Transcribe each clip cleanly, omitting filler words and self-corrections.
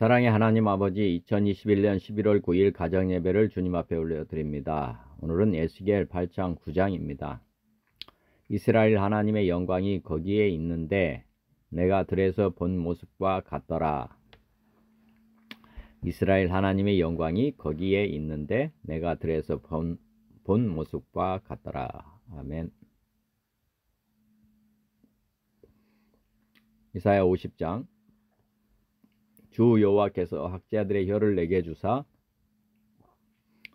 사랑의 하나님 아버지, 2021년 11월 9일 가정예배를 주님 앞에 올려드립니다. 오늘은 에스겔 8장 9장입니다. 이스라엘 하나님의 영광이 거기에 있는데 내가 들에서 본 모습과 같더라. 이스라엘 하나님의 영광이 거기에 있는데 내가 들에서 본 모습과 같더라. 아멘. 이사야 50장. 주 여호와께서 학자들의 혀를 내게 주사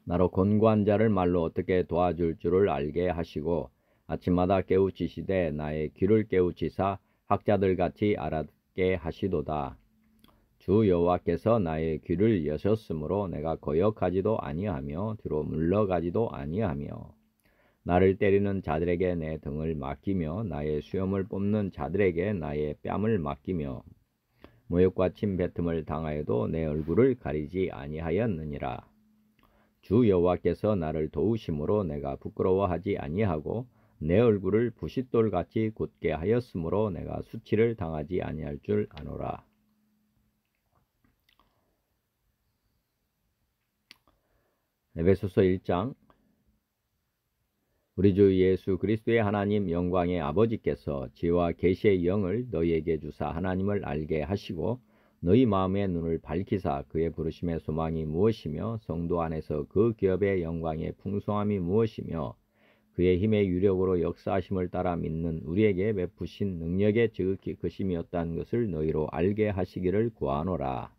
나로 곤고한 자를 말로 어떻게 도와줄 줄을 알게 하시고 아침마다 깨우치시되 나의 귀를 깨우치사 학자들같이 알아듣게 하시도다. 주 여호와께서 나의 귀를 여셨으므로 내가 거역하지도 아니하며 뒤로 물러가지도 아니하며 나를 때리는 자들에게 내 등을 맡기며 나의 수염을 뽑는 자들에게 나의 뺨을 맡기며 모욕과 침뱉음을 당하여도 내 얼굴을 가리지 아니하였느니라. 주 여호와께서 나를 도우심으로 내가 부끄러워하지 아니하고 내 얼굴을 부싯돌같이 굳게 하였으므로 내가 수치를 당하지 아니할 줄 아노라. 에베소서 1장. 우리 주 예수 그리스도의 하나님 영광의 아버지께서 지혜와 계시의 영을 너희에게 주사 하나님을 알게 하시고 너희 마음의 눈을 밝히사 그의 부르심의 소망이 무엇이며 성도 안에서 그 기업의 영광의 풍성함이 무엇이며 그의 힘의 유력으로 역사하심을 따라 믿는 우리에게 베푸신 능력의 지극히 크심이었다는 것을 너희로 알게 하시기를 구하노라.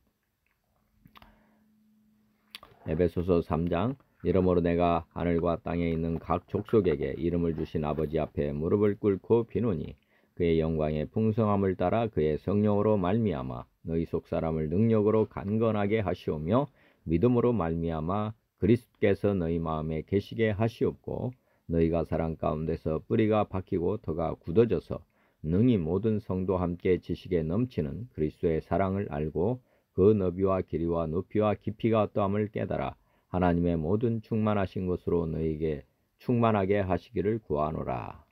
에베소서 3장. 이러므로 내가 하늘과 땅에 있는 각 족속에게 이름을 주신 아버지 앞에 무릎을 꿇고 비노니 그의 영광의 풍성함을 따라 그의 성령으로 말미암아 너희 속사람을 능력으로 강건하게 하시오며 믿음으로 말미암아 그리스도께서 너희 마음에 계시게 하시옵고 너희가 사랑 가운데서 뿌리가 박히고 터가 굳어져서 능히 모든 성도 함께 지식에 넘치는 그리스도의 사랑을 알고 그 너비와 길이와 높이와 깊이가 어떠함을 깨달아 하나님의 모든 충만하신 것으로 너희에게 충만하게 하시기를 구하노라.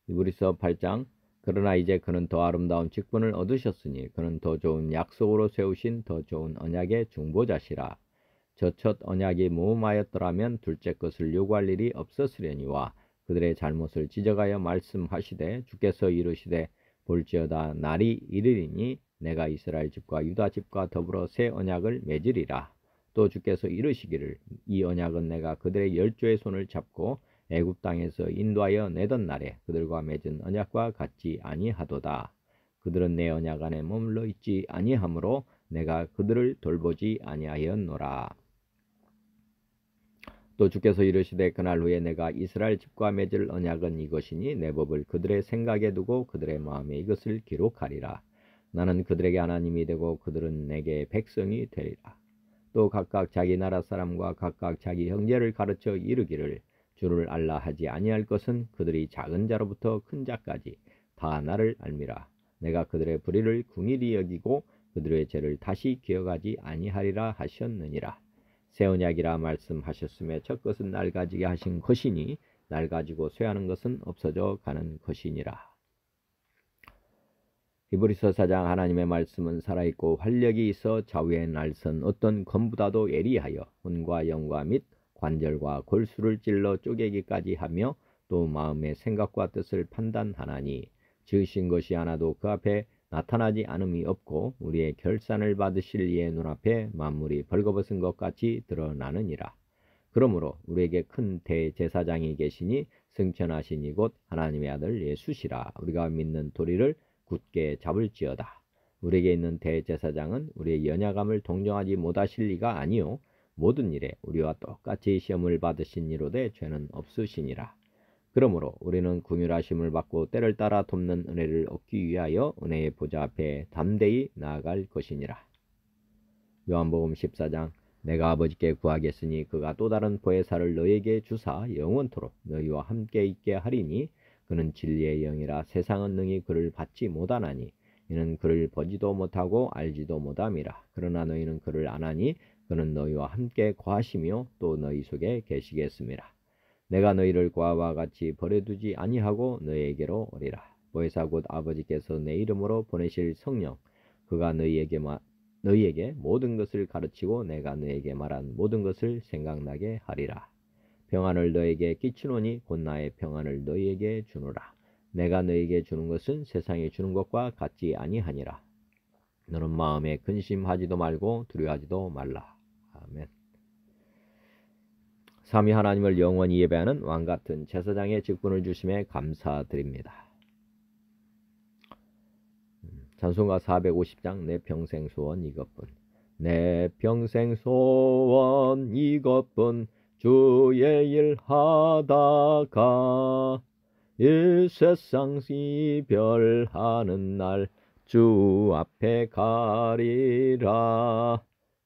히브리서 8장. 그러나 이제 그는 더 아름다운 직분을 얻으셨으니 그는 더 좋은 약속으로 세우신 더 좋은 언약의 중보자시라. 저 첫 언약이 무음하였더라면 둘째 것을 요구할 일이 없었으려니와 그들의 잘못을 지적하여 말씀하시되 주께서 이르시되 볼지어다 날이 이르리니 내가 이스라엘 집과 유다 집과 더불어 새 언약을 맺으리라. 또 주께서 이르시기를 이 언약은 내가 그들의 열조의 손을 잡고 애굽 땅에서 인도하여 내던 날에 그들과 맺은 언약과 같지 아니하도다. 그들은 내 언약 안에 머물러 있지 아니하므로 내가 그들을 돌보지 아니하였노라. 또 주께서 이르시되 그날 후에 내가 이스라엘 집과 맺을 언약은 이것이니 내 법을 그들의 생각에 두고 그들의 마음에 이것을 기록하리라. 나는 그들에게 하나님이 되고 그들은 내게 백성이 되리라. 또 각각 자기 나라 사람과 각각 자기 형제를 가르쳐 이르기를 주를 알라 하지 아니할 것은 그들이 작은 자로부터 큰 자까지 다 나를 알미라. 내가 그들의 불의를 궁일이 여기고 그들의 죄를 다시 기억하지 아니하리라 하셨느니라. 새 언약이라 말씀하셨으며 첫 것은 날 가지게 하신 것이니 날 가지고 쇠하는 것은 없어져 가는 것이니라. 히브리서 4장. 하나님의 말씀은 살아있고 활력이 있어 좌우에 날선 어떤 검보다도 예리하여 혼과 영과 및 관절과 골수를 찔러 쪼개기까지 하며 또 마음의 생각과 뜻을 판단하나니 지으신 것이 하나도 그 앞에 나타나지 않음이 없고 우리의 결산을 받으실 이의 눈앞에 만물이 벌거벗은 것 같이 드러나느니라. 그러므로 우리에게 큰 대제사장이 계시니 승천하시니 곧 하나님의 아들 예수시라. 우리가 믿는 도리를 굳게 잡을지어다. 우리에게 있는 대제사장은 우리의 연약함을 동정하지 못하실 리가 아니요 모든 일에 우리와 똑같이 시험을 받으신 이로되 죄는 없으시니라. 그러므로 우리는 긍휼하심을 받고 때를 따라 돕는 은혜를 얻기 위하여 은혜의 보좌 앞에 담대히 나아갈 것이니라. 요한복음 14장. 내가 아버지께 구하겠으니 그가 또 다른 보혜사를 너희에게 주사 영원토록 너희와 함께 있게 하리니 그는 진리의 영이라 세상은 능히 그를 받지 못하나니 이는 그를 보지도 못하고 알지도 못함이라. 그러나 너희는 그를 아나니 그는 너희와 함께 거하시며 또 너희 속에 계시겠음이라. 내가 너희를 고아와 같이 버려두지 아니하고 너희에게로 오리라. 보혜사 곧 아버지께서 내 이름으로 보내실 성령 그가 너희에게 모든 것을 가르치고 내가 너희에게 말한 모든 것을 생각나게 하리라. 평안을 너희에게 끼치노니 곧 나의 평안을 너희에게 주노라. 내가 너희에게 주는 것은 세상이 주는 것과 같지 아니하니라. 너는 마음에 근심하지도 말고 두려워하지도 말라. 아멘. 삼위 하나님을 영원히 예배하는 왕같은 제사장의 직분을 주심에 감사드립니다. 찬송가 450장 내 평생 소원 이것뿐. 내 평생 소원 이것뿐. 주의 일 하다가 이 세상 이별하는 날 주 앞에 가리라.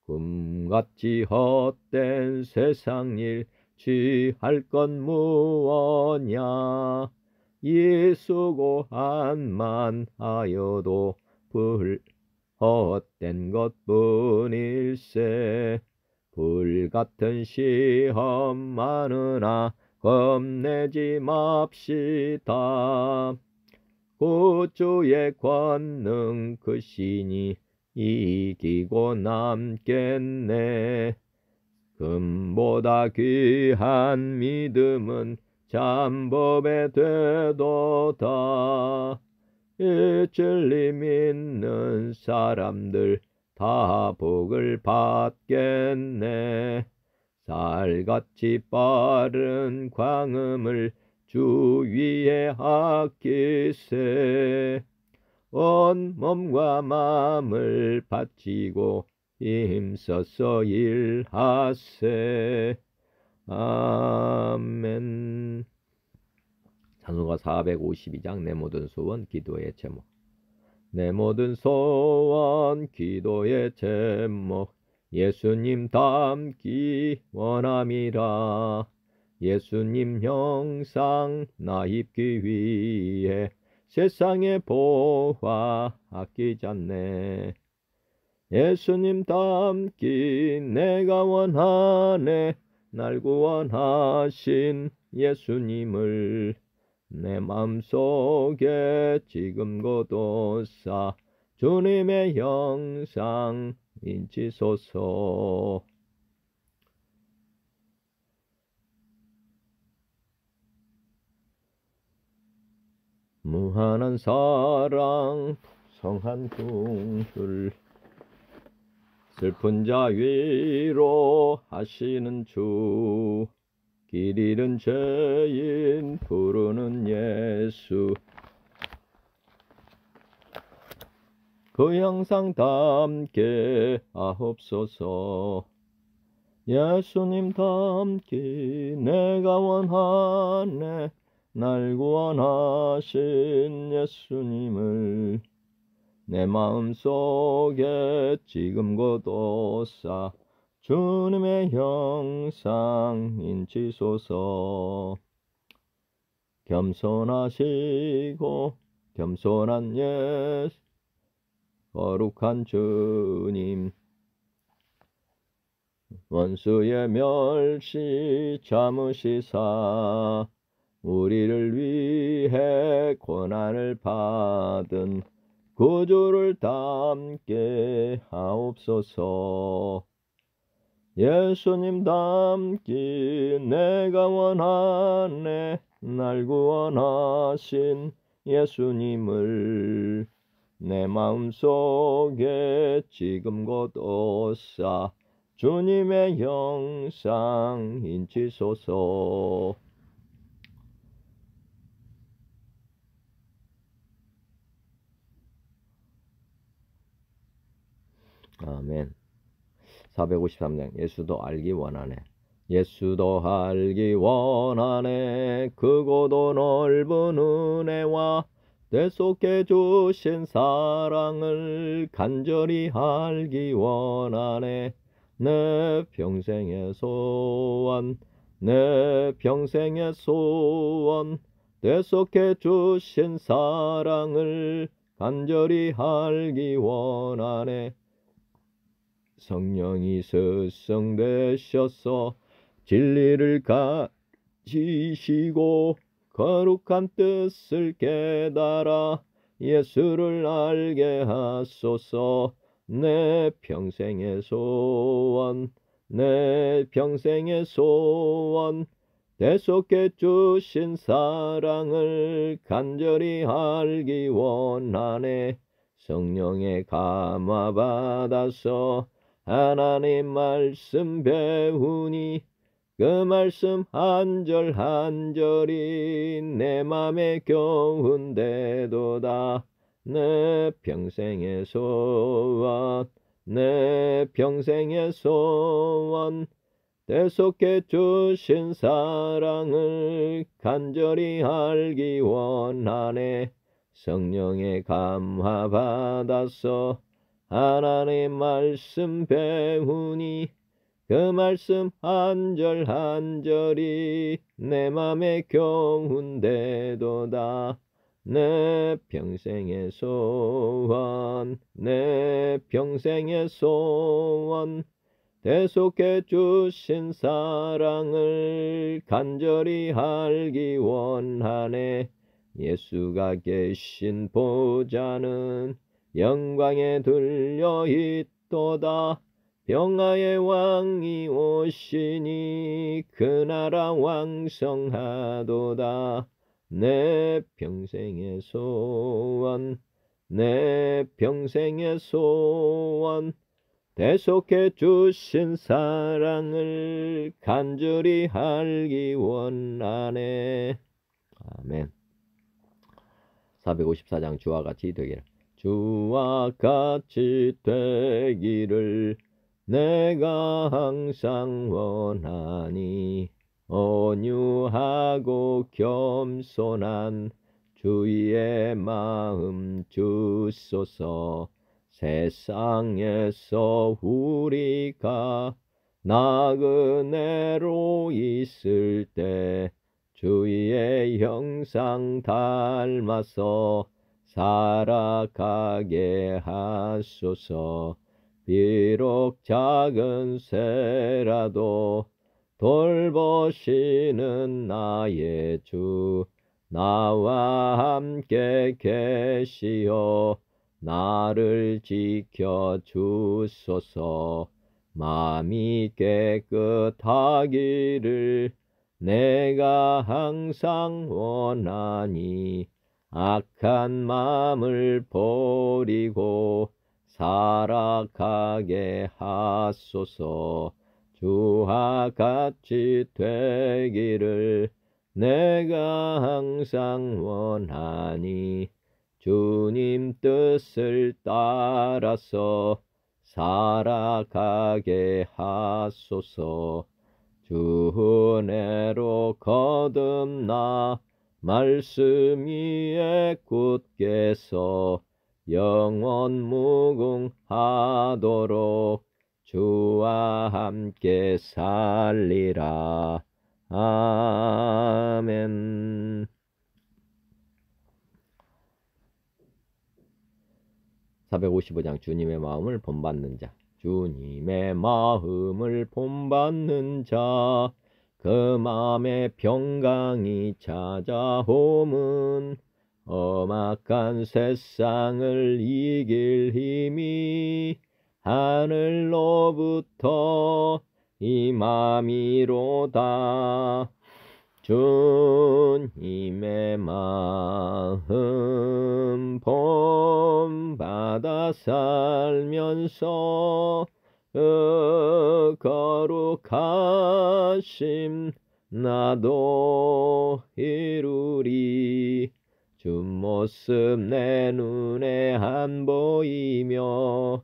금같이 헛된 세상 일 취할 건 무엇냐. 이 수고한만 하여도 헛된 것뿐일세. 불같은 시험 많으나 겁내지 맙시다. 구주의 권능 크시니 이기고 남겠네. 금보다 귀한 믿음은 잠법에 되도다. 이 진리 믿는 사람들 다 복을 받겠네. 살같이 빠른 광음을 주 위에 아끼세. 온 몸과 마음을 바치고 힘써서 일하세. 아멘. 찬송가 452장 내 모든 소원 기도의 제목. 내 모든 소원 기도의 제목. 예수님 닮기 원함이라. 예수님 형상 나 입기 위해 세상의 보화 아끼지 않네. 예수님 닮기 내가 원하네. 날 구원하신 예수님을 내 마음속에 지금 거두사 주님의 형상 인치소서. 무한한 사랑 성한 궁술 슬픈 자 위로 하시는 주. 길 잃은 죄인 부르는 예수. 그 형상 닮게 하옵소서. 예수님 닮기 내가 원하네. 날 구원하신 예수님을 내 마음속에 지금 거두사 주님의 형상 인치소서. 겸손하시고 겸손한 예수 거룩한 주님. 원수의 멸시 참으시사 우리를 위해 고난을 받은 구주를 닮게 하옵소서. 예수님 닮기 내가 원하네. 날 구원하신 예수님을 내 마음속에 지금 거두사 주님의 형상 인치소서. 아멘. 453장 예수도 알기 원하네. 예수도 알기 원하네. 크고도 넓은 은혜와 대속해 주신 사랑을 간절히 알기 원하네. 내 평생의 소원, 내 평생의 소원, 대속해 주신 사랑을 간절히 알기 원하네. 성령이 스승되셔서 진리를 가지시고 거룩한 뜻을 깨달아 예수를 알게 하소서. 내 평생의 소원, 내 평생의 소원, 대속해 주신 사랑을 간절히 알기 원하네. 성령의 감화 받아서 하나님 말씀 배우니 그 말씀 한 절 한 절이 내 맘에 겨운데도다. 내 평생의 소원, 내 평생의 소원, 대속해 주신 사랑을 간절히 알기 원하네. 성령의 감화 받아서 하나님 말씀 배우니 그 말씀 한 절 한 절이 내 맘에 겨운데도다. 내 평생의 소원, 내 평생의 소원, 대속해 주신 사랑을 간절히 알기 원하네. 예수가 계신 보좌는 영광에 들려 있도다. 평화의 왕이 오시니 그 나라 왕성하도다. 내 평생의 소원, 내 평생의 소원, 대속해 주신 사랑을 간절히 알기 원하네. 아멘. 454장 주와 같이 되기를. 주와 같이 되기를 내가 항상 원하니 온유하고 겸손한 주의 마음 주소서. 세상에서 우리가 나그네로 있을 때 주의 형상 닮아서 살아가게 하소서. 비록 작은 새라도 돌보시는 나의 주 나와 함께 계시어 나를 지켜주소서. 마음이 깨끗하기를 내가 항상 원하니 악한 마음을 버리고 살아가게 하소서. 주와 같이 되기를 내가 항상 원하니 주님 뜻을 따라서 살아가게 하소서. 주 은혜로 거듭나 말씀 위에 굳게 서 영원 무궁하도록 주와 함께 살리라. 아멘. 455장 주님의 마음을 본받는 자. 주님의 마음을 본받는 자, 그 마음에 평강이 찾아옴은 험악한 세상을 이길 힘이 하늘로부터 임함이로다. 주님의 마음 본받아 살면서 그 거룩하심 나도 이루리. 주 모습 내 눈에 안 보이며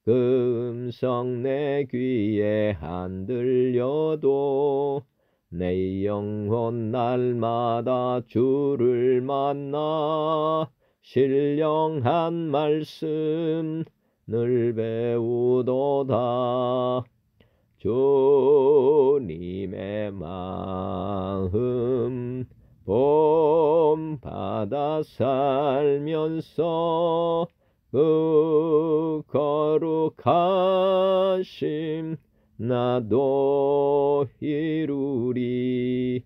그 음성 내 귀에 안 들려도 내 영혼 날마다 주를 만나 신령한 말씀 늘 배우도다. 주님의 마음 본받아 살면서 그 거룩하심 나도 이루리.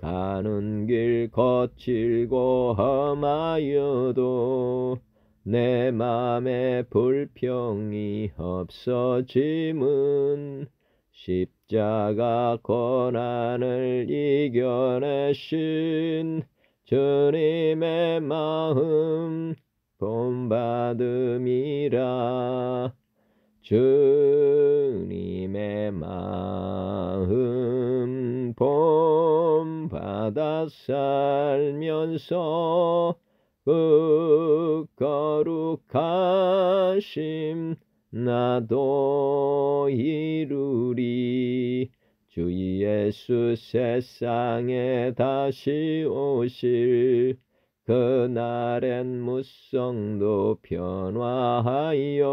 가는 길 거칠고 험하여도 내 맘에 불평이 없어짐은 십자가 고난을 이겨내신 주님의 마음 본받음이라. 주님의 마음 본받아 살면서 그 거룩하심 나도 이루리. 주 예수 세상에 다시 오실 그날엔 무성도 변화하여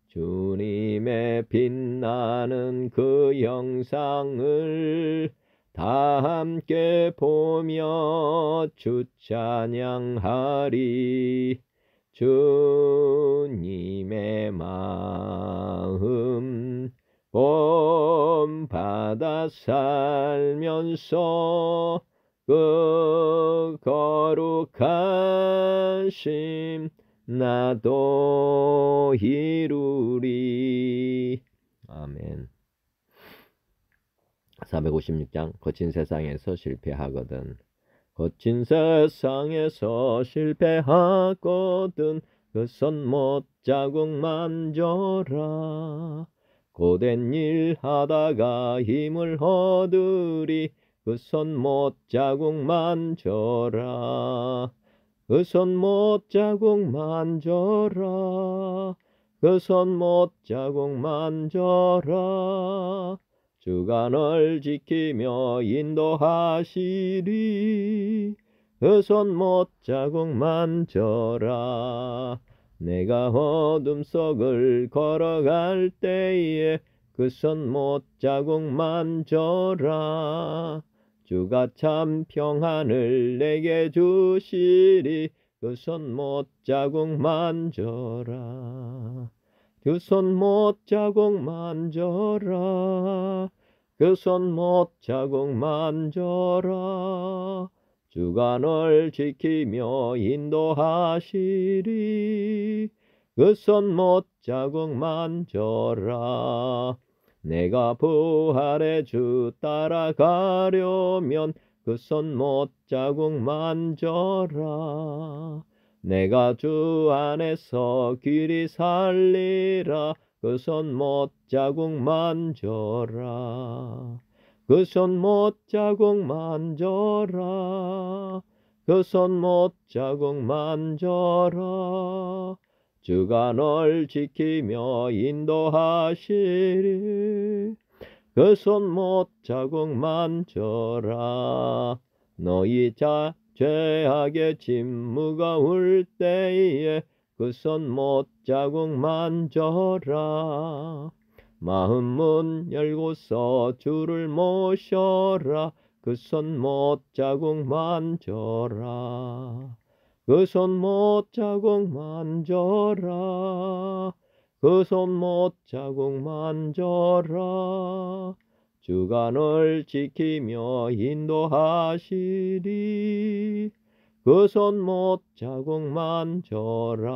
주님의 빛나는 그 영상을 다 함께 보며 주 찬양하리. 주님의 마음 본받아 살면서 그 거룩하심 나도 이루리. 아멘. 456장 거친 세상에서 실패하거든. 거친 세상에서 실패하거든 그 손못 자국 만져라. 고된 일 하다가 힘을 얻으리 그 손못 자국 만져라. 그 손못 자국 만져라. 그 손못 자국 만져라. 주가 널 지키며 인도하시리. 그 손못 자국 만져라. 내가 어둠 속을 걸어갈 때에 그 손못 자국 만져라. 주가 참 평안을 내게 주시리. 그 손못 자국 만져라. 그 손못 자국 만져라. 그 손못 자국 만져라. 주가 널 지키며 인도하시리. 그 손못 자국 만져라. 내가 부활의 주 따라가려면 그 손못 자국 만져라. 내가 주 안에서 길이 살리라. 그 손못 자국 만져라. 그 손못 자국 만져라. 그 손못 자국 만져라. 주가 널 지키며 인도하시리. 그 손못 자국 만져라. 너희 죄악의 짐 무거울 때에 그 손못 자국 만져라. 마음 문 열고서 주를 모셔라. 그 손못 자국 만져라. 그 손못 자국 만져라. 그 손못 자국 만져라. 주가 널 지키며 인도하시리. 그 손못 자국 만져라.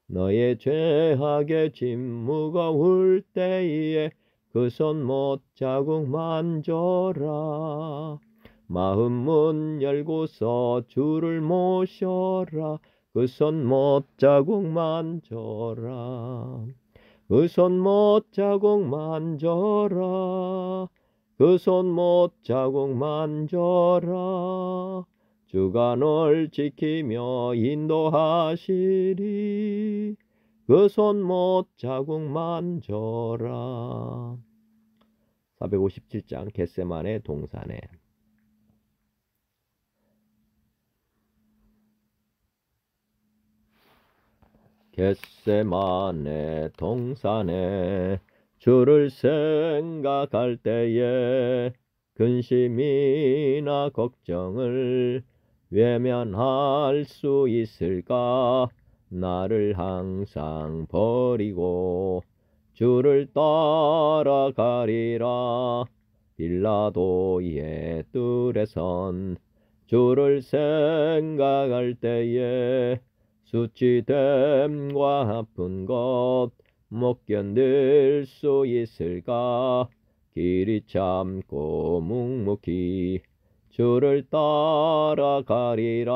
너의 죄악의 짐 무거울 때에 그 손못 자국 만져라. 마음 문 열고서 주를 모셔라. 그 손못 자국 만져라. 그 손못 자국 만져라. 그 손못 자국 만져라. 주가 널 지키며 인도하시리. 그 손못 자국 만져라. 457장 겟세마네 동산에. 겟세마네 동산에 주를 생각할 때에 근심이나 걱정을 외면할 수 있을까? 나를 항상 버리고 주를 따라가리라. 빌라도의 뜰에선 주를 생각할 때에 수치됨과 아픈 것 못 견딜 수 있을까? 길이 참고 묵묵히 주를 따라가리라.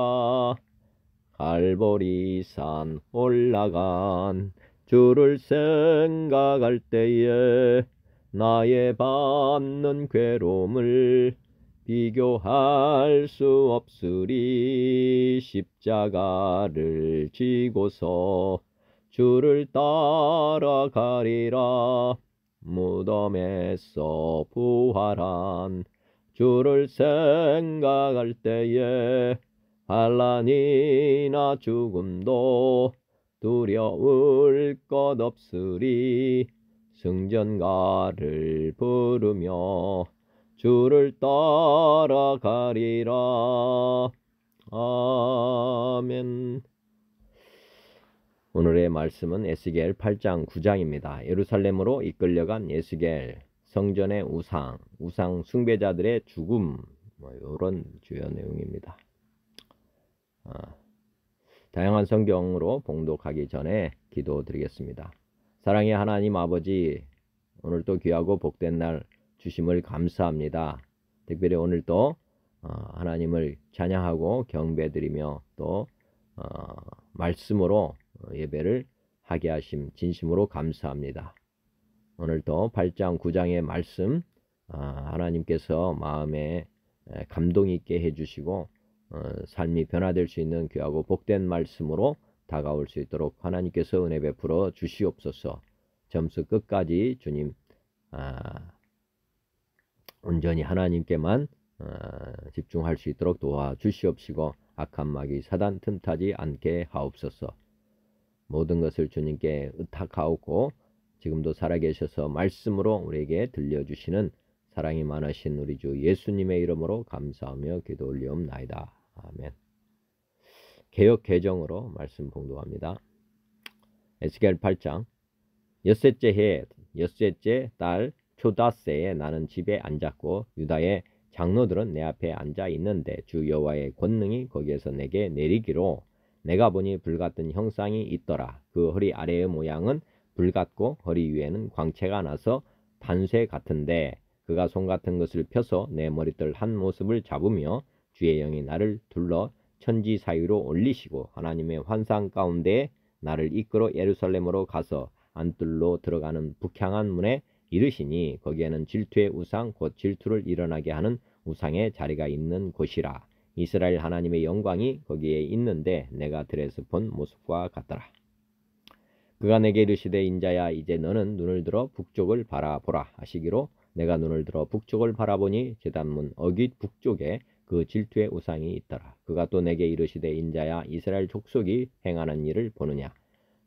갈보리산 올라간 주를 생각할 때에 나의 받는 괴로움을 비교할 수 없으리. 십자가를 지고서 주를 따라가리라. 무덤에서 부활한 주를 생각할 때에 환난이나 죽음도 두려울 것 없으리. 승전가를 부르며 주를 따라가리라. 아멘. 오늘의 말씀은 에스겔 8장 9장입니다. 예루살렘으로 이끌려간 에스겔, 성전의 우상 숭배자들의 죽음, 이런 주요 내용입니다. 다양한 성경으로 봉독하기 전에 기도드리겠습니다. 사랑의 하나님 아버지, 오늘도 귀하고 복된 날 주심을 감사합니다. 특별히 오늘도 하나님을 찬양하고 경배드리며 또 말씀으로 예배를 하게 하심 진심으로 감사합니다. 오늘도 8장 9장의 말씀 하나님께서 마음에 감동 있게 해주시고 삶이 변화될 수 있는 귀하고 복된 말씀으로 다가올 수 있도록 하나님께서 은혜 베풀어 주시옵소서. 점수 끝까지 주님 온전히 하나님께만 집중할 수 있도록 도와주시옵시고 악한 마귀 사단 틈타지 않게 하옵소서. 모든 것을 주님께 의탁하옵고 지금도 살아계셔서 말씀으로 우리에게 들려주시는 사랑이 많으신 우리 주 예수님의 이름으로 감사하며 기도 올리옵나이다. 아멘. 개역 개정으로 말씀 봉독합니다. 에스겔 8장. 엿새째 해 엿새째 달 초닷새에 나는 집에 앉았고 유다의 장로들은 내 앞에 앉아 있는데 주 여호와의 권능이 거기에서 내게 내리기로 내가 보니 불같은 형상이 있더라. 그 허리 아래의 모양은 불같고 허리 위에는 광채가 나서 단쇠 같은데 그가 손 같은 것을 펴서 내 머리털 한 모습을 잡으며 주의 영이 나를 둘러 천지 사이로 올리시고 하나님의 환상 가운데 나를 이끌어 예루살렘으로 가서 안뜰로 들어가는 북향한 문에 이르시니 거기에는 질투의 우상 곧 질투를 일어나게 하는 우상의 자리가 있는 곳이라. 이스라엘 하나님의 영광이 거기에 있는데 내가 들에서 본 모습과 같더라. 그가 내게 이르시되 인자야 이제 너는 눈을 들어 북쪽을 바라보라 하시기로 내가 눈을 들어 북쪽을 바라보니 제단문 어깃 북쪽에 그 질투의 우상이 있더라. 그가 또 내게 이르시되 인자야 이스라엘 족속이 행하는 일을 보느냐.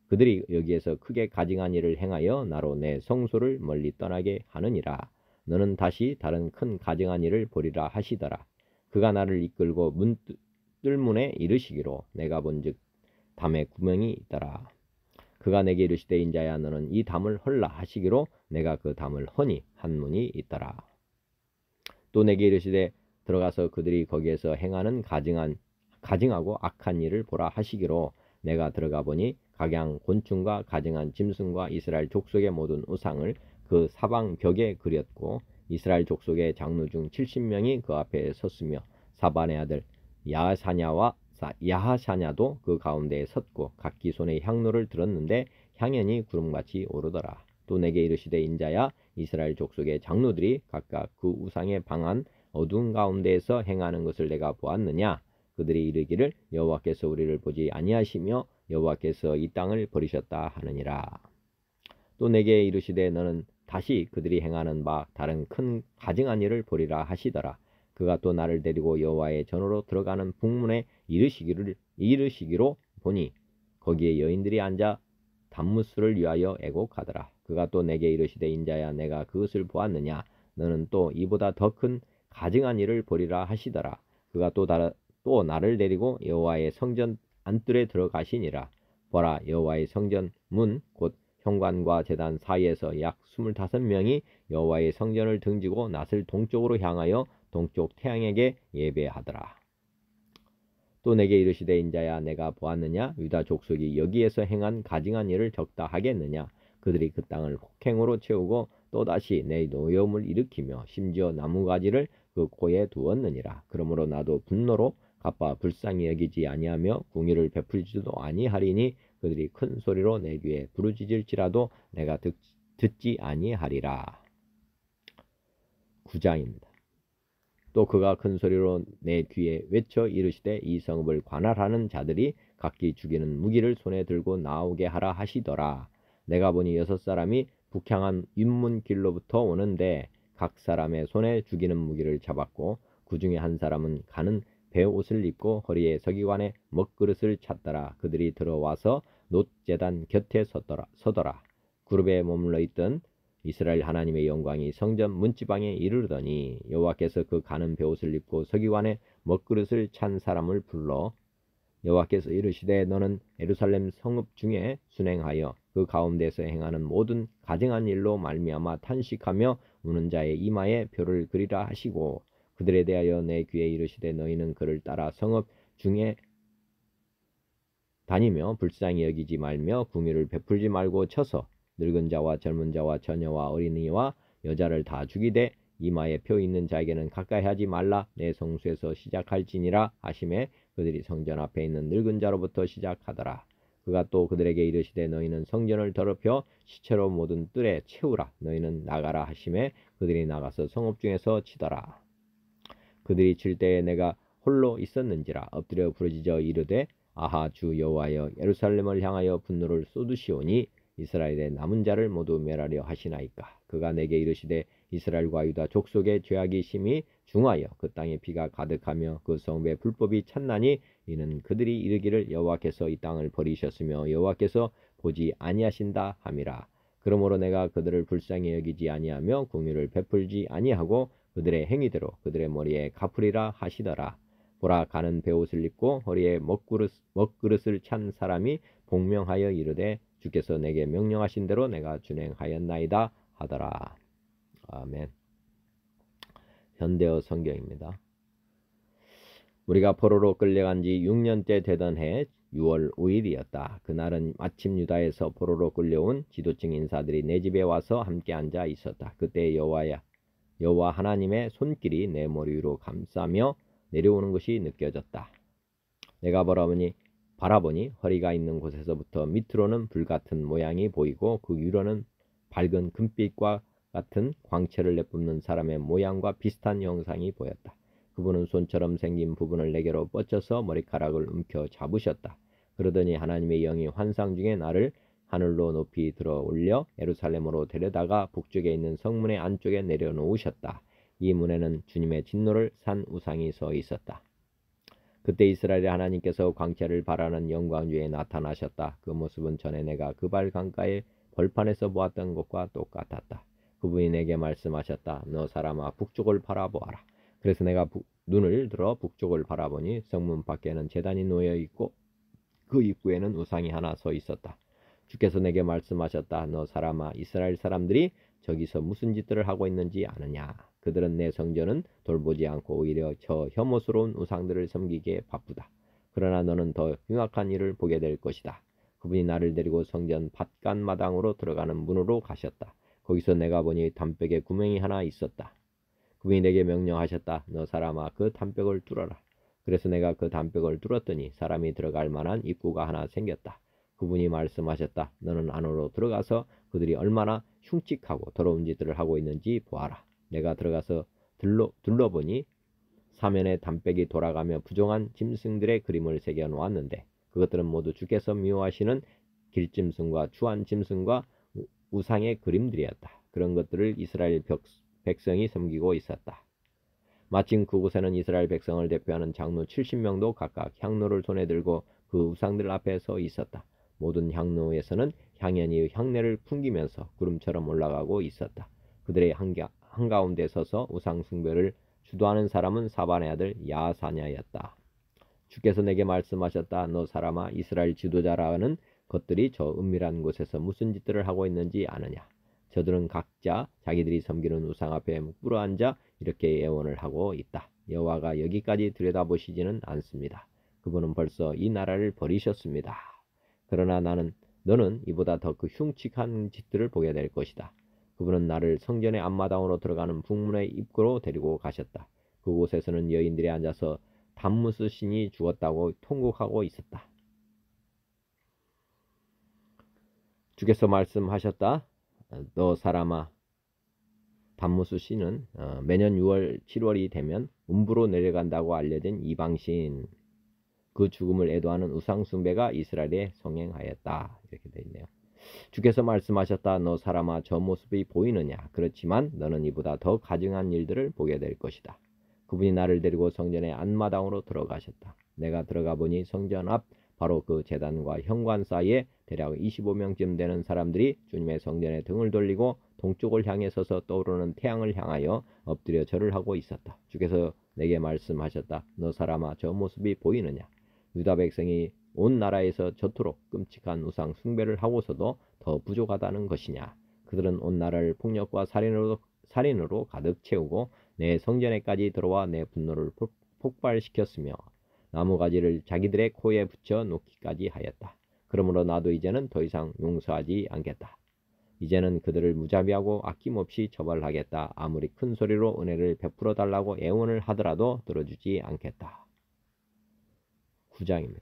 그들이 여기에서 크게 가증한 일을 행하여 나로 내 성소를 멀리 떠나게 하느니라. 너는 다시 다른 큰 가증한 일을 보리라 하시더라. 그가 나를 이끌고 뜰문에 이르시기로 내가 본즉 담에 구멍이 있더라. 그가 내게 이르시되 인자야 너는 이 담을 헐라 하시기로 내가 그 담을 허니 한 문이 있더라. 또 내게 이르시되 들어가서 그들이 거기에서 행하는 가증하고 악한 일을 보라 하시기로 내가 들어가 보니 각양 곤충과 가증한 짐승과 이스라엘 족속의 모든 우상을 그 사방 벽에 그렸고 이스라엘 족속의 장로 중 70명이 그 앞에 섰으며 사반의 아들 야하샤냐도 그 가운데에 섰고 각기 손에 향로를 들었는데 향연이 구름같이 오르더라. 또 내게 이르시되 인자야 이스라엘 족속의 장로들이 각각 그 우상의 방한 어두운 가운데에서 행하는 것을 내가 보았느냐. 그들이 이르기를 여호와께서 우리를 보지 아니하시며 여호와께서 이 땅을 버리셨다 하느니라. 또 내게 이르시되 너는 다시 그들이 행하는 바 다른 큰 가증한 일을 보리라 하시더라. 그가 또 나를 데리고 여호와의 전으로 들어가는 북문에 이르시기로 보니 거기에 여인들이 앉아 단무술을 위하여 애곡하더라. 그가 또 내게 이르시되 인자야 내가 그것을 보았느냐. 너는 또 이보다 더 큰 가증한 일을 보리라 하시더라. 그가 또 나를 데리고 여호와의 성전 안뜰에 들어가시니라. 보라 여호와의 성전 문 곧 현관과 제단 사이에서 약 25명이 여호와의 성전을 등지고 낫을 동쪽으로 향하여 동쪽 태양에게 예배하더라. 또 내게 이르시되 인자야, 내가 보았느냐? 유다 족속이 여기에서 행한 가증한 일을 적다 하겠느냐? 그들이 그 땅을 혹행으로 채우고 또다시 내 노여움을 일으키며 심지어 나무가지를 그 코에 두었느니라. 그러므로 나도 분노로 갚아 불쌍히 여기지 아니하며 궁의를 베풀지도 아니하리니 그들이 큰 소리로 내 귀에 부르짖을지라도 내가 듣지 아니하리라. 9장입니다. 또 그가 큰 소리로 내 귀에 외쳐 이르시되 이 성읍을 관할하는 자들이 각기 죽이는 무기를 손에 들고 나오게 하라 하시더라. 내가 보니 6사람이 북향한 윗문길로부터 오는데 각 사람의 손에 죽이는 무기를 잡았고 그 중에 한 사람은 가는 베옷을 입고 허리에 서기관의 먹그릇을 찼더라. 그들이 들어와서 놋제단 곁에 서더라. 그룹에 머물러 있던 이스라엘 하나님의 영광이 성전 문지방에 이르르더니 여호와께서 그 가는 베옷을 입고 서기관의 먹그릇을 찬 사람을 불러 여호와께서 이르시되 너는 예루살렘 성읍 중에 순행하여 그 가운데서 행하는 모든 가증한 일로 말미암아 탄식하며 우는 자의 이마에 표를 그리라 하시고 그들에 대하여 내 귀에 이르시되 너희는 그를 따라 성읍 중에 다니며 불쌍히 여기지 말며 궁의를 베풀지 말고 쳐서 늙은 자와 젊은 자와 처녀와 어린이와 여자를 다 죽이되 이마에 표 있는 자에게는 가까이 하지 말라. 내 성수에서 시작할지니라 하심에 그들이 성전 앞에 있는 늙은 자로부터 시작하더라. 그가 또 그들에게 이르시되 너희는 성전을 더럽혀 시체로 모든 뜰에 채우라. 너희는 나가라 하심에 그들이 나가서 성읍 중에서 치더라. 그들이 칠 때에 내가 홀로 있었는지라 엎드려 부르짖어 이르되 아하 주 여호와여 예루살렘을 향하여 분노를 쏟으시오니 이스라엘의 남은 자를 모두 멸하려 하시나이까. 그가 내게 이르시되 이스라엘과 유다 족속의 죄악이 심히 중하여 그 땅에 피가 가득하며 그 성읍의 불법이 찼나니 이는 그들이 이르기를 여호와께서 이 땅을 버리셨으며 여호와께서 보지 아니하신다 함이라. 그러므로 내가 그들을 불쌍히 여기지 아니하며 긍휼을 베풀지 아니하고 그들의 행위대로 그들의 머리에 갚으리라 하시더라. 보라 가는 베옷을 입고 허리에 먹그릇을 찬 사람이 복명하여 이르되 주께서 내게 명령하신 대로 내가 준행하였나이다 하더라. 아멘. 현대어 성경입니다. 우리가 포로로 끌려간 지 6년째 되던 해 6월 5일이었다. 그날은 마침 유다에서 포로로 끌려온 지도층 인사들이 내 집에 와서 함께 앉아 있었다. 그때 여호와 하나님의 손길이 내 머리 위로 감싸며 내려오는 것이 느껴졌다. 내가 바라보니 허리가 있는 곳에서부터 밑으로는 불같은 모양이 보이고 그 위로는 밝은 금빛과 같은 광채를 내뿜는 사람의 모양과 비슷한 형상이 보였다. 그분은 손처럼 생긴 부분을 내게로 뻗쳐서 머리카락을 움켜 잡으셨다. 그러더니 하나님의 영이 환상 중에 나를 하늘로 높이 들어 올려 예루살렘으로 데려다가 북쪽에 있는 성문의 안쪽에 내려놓으셨다. 이 문에는 주님의 진노를 산 우상이 서 있었다. 그때 이스라엘의 하나님께서 광채를 발하는 영광 위에 나타나셨다. 그 모습은 전에 내가 그발 강가의 벌판에서 보았던 것과 똑같았다. 그분이 내게 말씀하셨다. 너 사람아 북쪽을 바라보아라. 그래서 내가 눈을 들어 북쪽을 바라보니 성문 밖에는 제단이 놓여 있고 그 입구에는 우상이 하나 서 있었다. 주께서 내게 말씀하셨다. 너 사람아 이스라엘 사람들이 저기서 무슨 짓들을 하고 있는지 아느냐. 그들은 내 성전은 돌보지 않고 오히려 저 혐오스러운 우상들을 섬기기에 바쁘다. 그러나 너는 더 흉악한 일을 보게 될 것이다. 그분이 나를 데리고 성전 밭간마당으로 들어가는 문으로 가셨다. 거기서 내가 보니 담벽에 구멍이 하나 있었다. 그분이 내게 명령하셨다. 너 사람아 그 담벽을 뚫어라. 그래서 내가 그 담벽을 뚫었더니 사람이 들어갈 만한 입구가 하나 생겼다. 그분이 말씀하셨다. 너는 안으로 들어가서 그들이 얼마나 흉측하고 더러운 짓들을 하고 있는지 보아라. 내가 들어가서 둘러보니 사면에 담백이 돌아가며 부정한 짐승들의 그림을 새겨 놓았는데 그것들은 모두 주께서 미워하시는 길짐승과 추한 짐승과 우상의 그림들이었다. 그런 것들을 이스라엘 백성이 섬기고 있었다. 마침 그곳에는 이스라엘 백성을 대표하는 장로 70명도 각각 향로를 손에 들고 그 우상들 앞에 서 있었다. 모든 향로에서는 향연이 향내를 풍기면서 구름처럼 올라가고 있었다. 그들의 한가운데 서서 우상 숭배를 주도하는 사람은 사반의 아들 야사냐였다. 주께서 내게 말씀하셨다. 너 사람아 이스라엘 지도자라는 것들이 저 은밀한 곳에서 무슨 짓들을 하고 있는지 아느냐. 저들은 각자 자기들이 섬기는 우상 앞에 꿇어 앉아 이렇게 예언을 하고 있다. 여호와가 여기까지 들여다보시지는 않습니다. 그분은 벌써 이 나라를 버리셨습니다. 그러나 너는 이보다 더 그 흉측한 짓들을 보게 될 것이다. 그분은 나를 성전의 앞마당으로 들어가는 북문의 입구로 데리고 가셨다. 그곳에서는 여인들이 앉아서 담무스 신이 죽었다고 통곡하고 있었다. 주께서 말씀하셨다. 너 사람아, 담무스 신은 매년 6월, 7월이 되면 음부로 내려간다고 알려진 이방신, 그 죽음을 애도하는 우상숭배가 이스라엘에 성행하였다. 이렇게 되어 있네요. 주께서 말씀하셨다. 너 사람아, 저 모습이 보이느냐? 그렇지만 너는 이보다 더 가증한 일들을 보게 될 것이다. 그분이 나를 데리고 성전의 안마당으로 들어가셨다. 내가 들어가 보니 성전 앞 바로 그 제단과 현관 사이에 대략 25명쯤 되는 사람들이 주님의 성전에 등을 돌리고 동쪽을 향해 서서 떠오르는 태양을 향하여 엎드려 절을 하고 있었다. 주께서 내게 말씀하셨다. 너 사람아, 저 모습이 보이느냐? 유다 백성이 온 나라에서 저토록 끔찍한 우상 숭배를 하고서도 더 부족하다는 것이냐. 그들은 온 나라를 폭력과 살인으로 가득 채우고 내 성전에까지 들어와 내 분노를 폭발시켰으며 나무가지를 자기들의 코에 붙여 놓기까지 하였다. 그러므로 나도 이제는 더 이상 용서하지 않겠다. 이제는 그들을 무자비하고 아낌없이 처벌하겠다. 아무리 큰 소리로 은혜를 베풀어 달라고 애원을 하더라도 들어주지 않겠다. 9장입니다.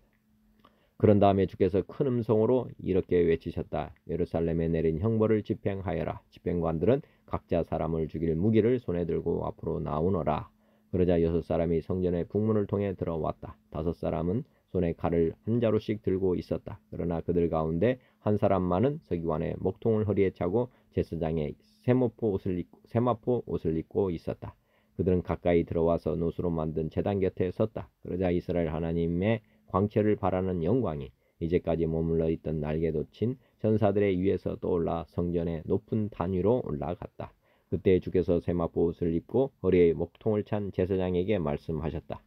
그런 다음에 주께서 큰 음성으로 이렇게 외치셨다. 예루살렘에 내린 형벌을 집행하여라. 집행관들은 각자 사람을 죽일 무기를 손에 들고 앞으로 나오너라. 그러자 6사람이 성전의 북문을 통해 들어왔다. 5사람은 손에 칼을 한 자루씩 들고 있었다. 그러나 그들 가운데 한 사람만은 서기관의 목통을 허리에 차고 제사장의 세마포 옷을 입고 있었다. 그들은 가까이 들어와서 노수로 만든 제단 곁에 섰다. 그러자 이스라엘 하나님의 광채를 바라는 영광이 이제까지 머물러 있던 날개 돋친 전사들의 위에서 떠올라 성전의 높은 단 위로 올라갔다. 그때 주께서 세마포 옷을 입고 허리에 목통을 찬 제사장에게 말씀하셨다.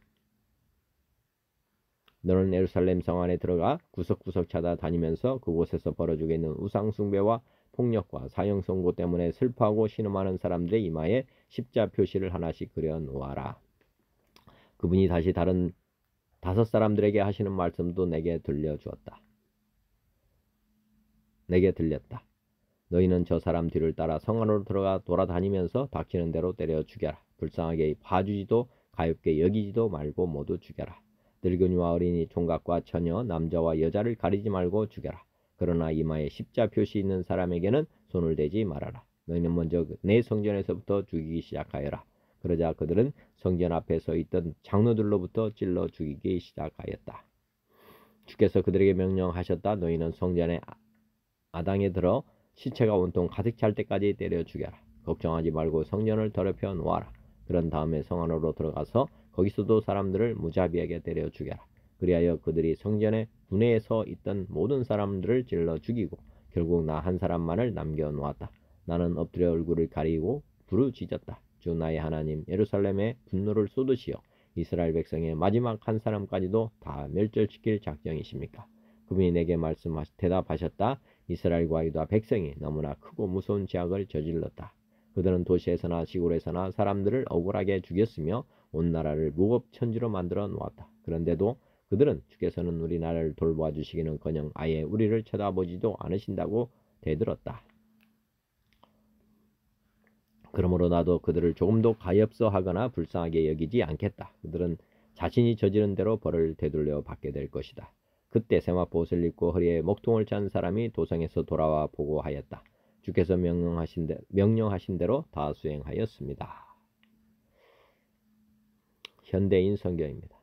너는 예루살렘 성 안에 들어가 구석구석 찾아다니면서 그곳에서 벌어지고 있는 우상숭배와 폭력과 사형 선고 때문에 슬퍼하고 신음하는 사람들의 이마에 십자 표시를 하나씩 그려 놓아라. 그분이 다시 다른 5사람들에게 하시는 말씀도 내게 들렸다. 너희는 저 사람 뒤를 따라 성 안으로 들어가 돌아다니면서 닥치는 대로 때려 죽여라. 불쌍하게 봐주지도 가엾게 여기지도 말고 모두 죽여라. 늙은이와 어린이, 총각과 처녀, 남자와 여자를 가리지 말고 죽여라. 그러나 이마에 십자 표시 있는 사람에게는 손을 대지 말아라. 너희는 먼저 내 성전에서부터 죽이기 시작하여라. 그러자 그들은 성전 앞에 서 있던 장로들로부터 찔러 죽이기 시작하였다. 주께서 그들에게 명령하셨다. 너희는 성전의 아당에 들어 시체가 온통 가득 찰 때까지 때려 죽여라. 걱정하지 말고 성전을 더럽혀 놓아라. 그런 다음에 성 안으로 들어가서 거기서도 사람들을 무자비하게 때려 죽여라. 그리하여 그들이 성전의 분회에 서 있던 모든 사람들을 찔러 죽이고 결국 나 한 사람만을 남겨 놓았다. 나는 엎드려 얼굴을 가리고 부르짖었다. 주 나의 하나님, 예루살렘에 분노를 쏟으시어 이스라엘 백성의 마지막 한 사람까지도 다 멸절시킬 작정이십니까? 그분이 내게 대답하셨다. 이스라엘과 유다 백성이 너무나 크고 무서운 죄악을 저질렀다. 그들은 도시에서나 시골에서나 사람들을 억울하게 죽였으며 온 나라를 무법천지로 만들어 놓았다. 그런데도 그들은 주께서는 우리 나라를 돌보아 주시기는커녕 아예 우리를 쳐다보지도 않으신다고 대들었다. 그러므로 나도 그들을 조금도 가엾어 하거나 불쌍하게 여기지 않겠다. 그들은 자신이 저지른 대로 벌을 되돌려 받게 될 것이다. 그때 세마포 옷을 입고 허리에 목통을 찬 사람이 도성에서 돌아와 보고하였다. 주께서 명령하신 대로 다 수행하였습니다. 현대인 성경입니다.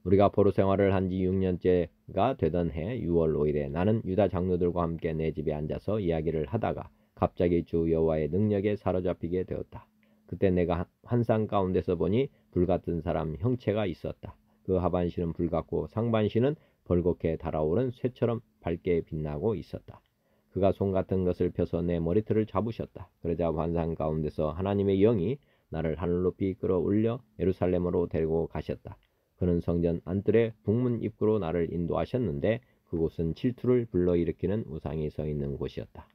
우리가 포로 생활을 한 지 6년째가 되던 해 6월 5일에 나는 유다 장로들과 함께 내 집에 앉아서 이야기를 하다가 갑자기 주 여호와의 능력에 사로잡히게 되었다. 그때 내가 환상 가운데서 보니 불같은 사람 형체가 있었다. 그 하반신은 불같고 상반신은 벌겋게 달아오른 쇠처럼 밝게 빛나고 있었다. 그가 손 같은 것을 펴서 내 머리털을 잡으셨다. 그러자 환상 가운데서 하나님의 영이 나를 하늘 높이 끌어올려 예루살렘으로 데리고 가셨다. 그는 성전 안뜰의 북문 입구로 나를 인도하셨는데 그곳은 질투를 불러일으키는 우상이 서 있는 곳이었다.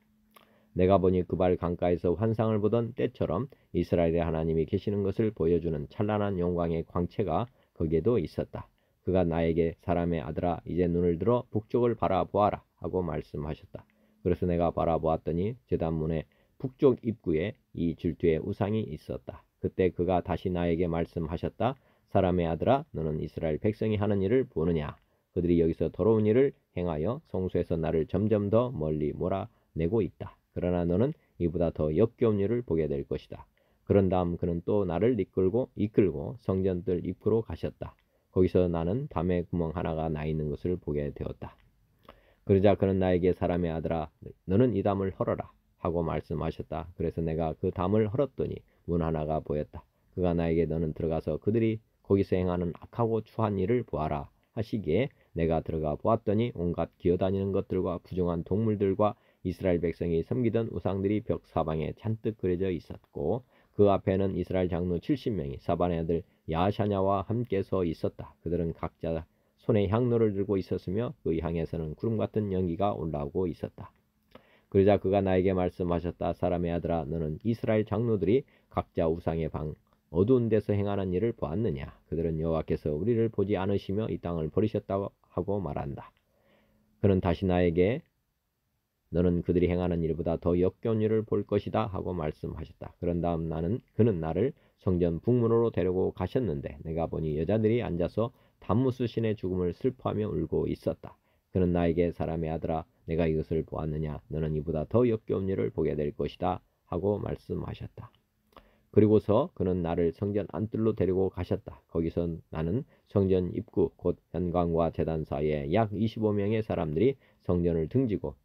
내가 보니 그발 강가에서 환상을 보던 때처럼 이스라엘의 하나님이 계시는 것을 보여주는 찬란한 영광의 광채가 거기에도 있었다. 그가 나에게 사람의 아들아 이제 눈을 들어 북쪽을 바라보아라 하고 말씀하셨다. 그래서 내가 바라보았더니 제단문의 북쪽 입구에 이 질투의 우상이 있었다. 그때 그가 다시 나에게 말씀하셨다. 사람의 아들아 너는 이스라엘 백성이 하는 일을 보느냐. 그들이 여기서 더러운 일을 행하여 성소에서 나를 점점 더 멀리 몰아내고 있다. 그러나 너는 이보다 더 역겨운 일을 보게 될 것이다. 그런 다음 그는 또 나를 이끌고 성전들 입구로 가셨다. 거기서 나는 담의 구멍 하나가 나 있는 것을 보게 되었다. 그러자 그는 나에게 사람의 아들아 너는 이 담을 헐어라 하고 말씀하셨다. 그래서 내가 그 담을 헐었더니 문 하나가 보였다. 그가 나에게 너는 들어가서 그들이 거기서 행하는 악하고 추한 일을 보아라 하시기에 내가 들어가 보았더니 온갖 기어다니는 것들과 부정한 동물들과 이스라엘 백성이 섬기던 우상들이 벽 사방에 잔뜩 그려져 있었고 그 앞에는 이스라엘 장로 70명이 사반의 아들 야샤냐와 함께 서 있었다. 그들은 각자 손에 향로를 들고 있었으며 그 향에서는 구름 같은 연기가 올라오고 있었다. 그러자 그가 나에게 말씀하셨다. 사람의 아들아 너는 이스라엘 장로들이 각자 우상의 방 어두운 데서 행하는 일을 보았느냐. 그들은 여호와께서 우리를 보지 않으시며 이 땅을 버리셨다고 하고 말한다. 그는 다시 나에게 너는 그들이 행하는 일보다 더 역겨운 일을 볼 것이다 하고 말씀하셨다. 그런 다음 그는 나를 성전 북문으로 데리고 가셨는데 내가 보니 여자들이 앉아서 담무스 신의 죽음을 슬퍼하며 울고 있었다. 그는 나에게 사람의 아들아 내가 이것을 보았느냐. 너는 이보다 더 역겨운 일을 보게 될 것이다 하고 말씀하셨다. 그리고서 그는 나를 성전 안뜰로 데리고 가셨다. 거기서 나는 성전 입구 곧 현관과 제단 사이에 약 25명의 사람들이 성전을 등지고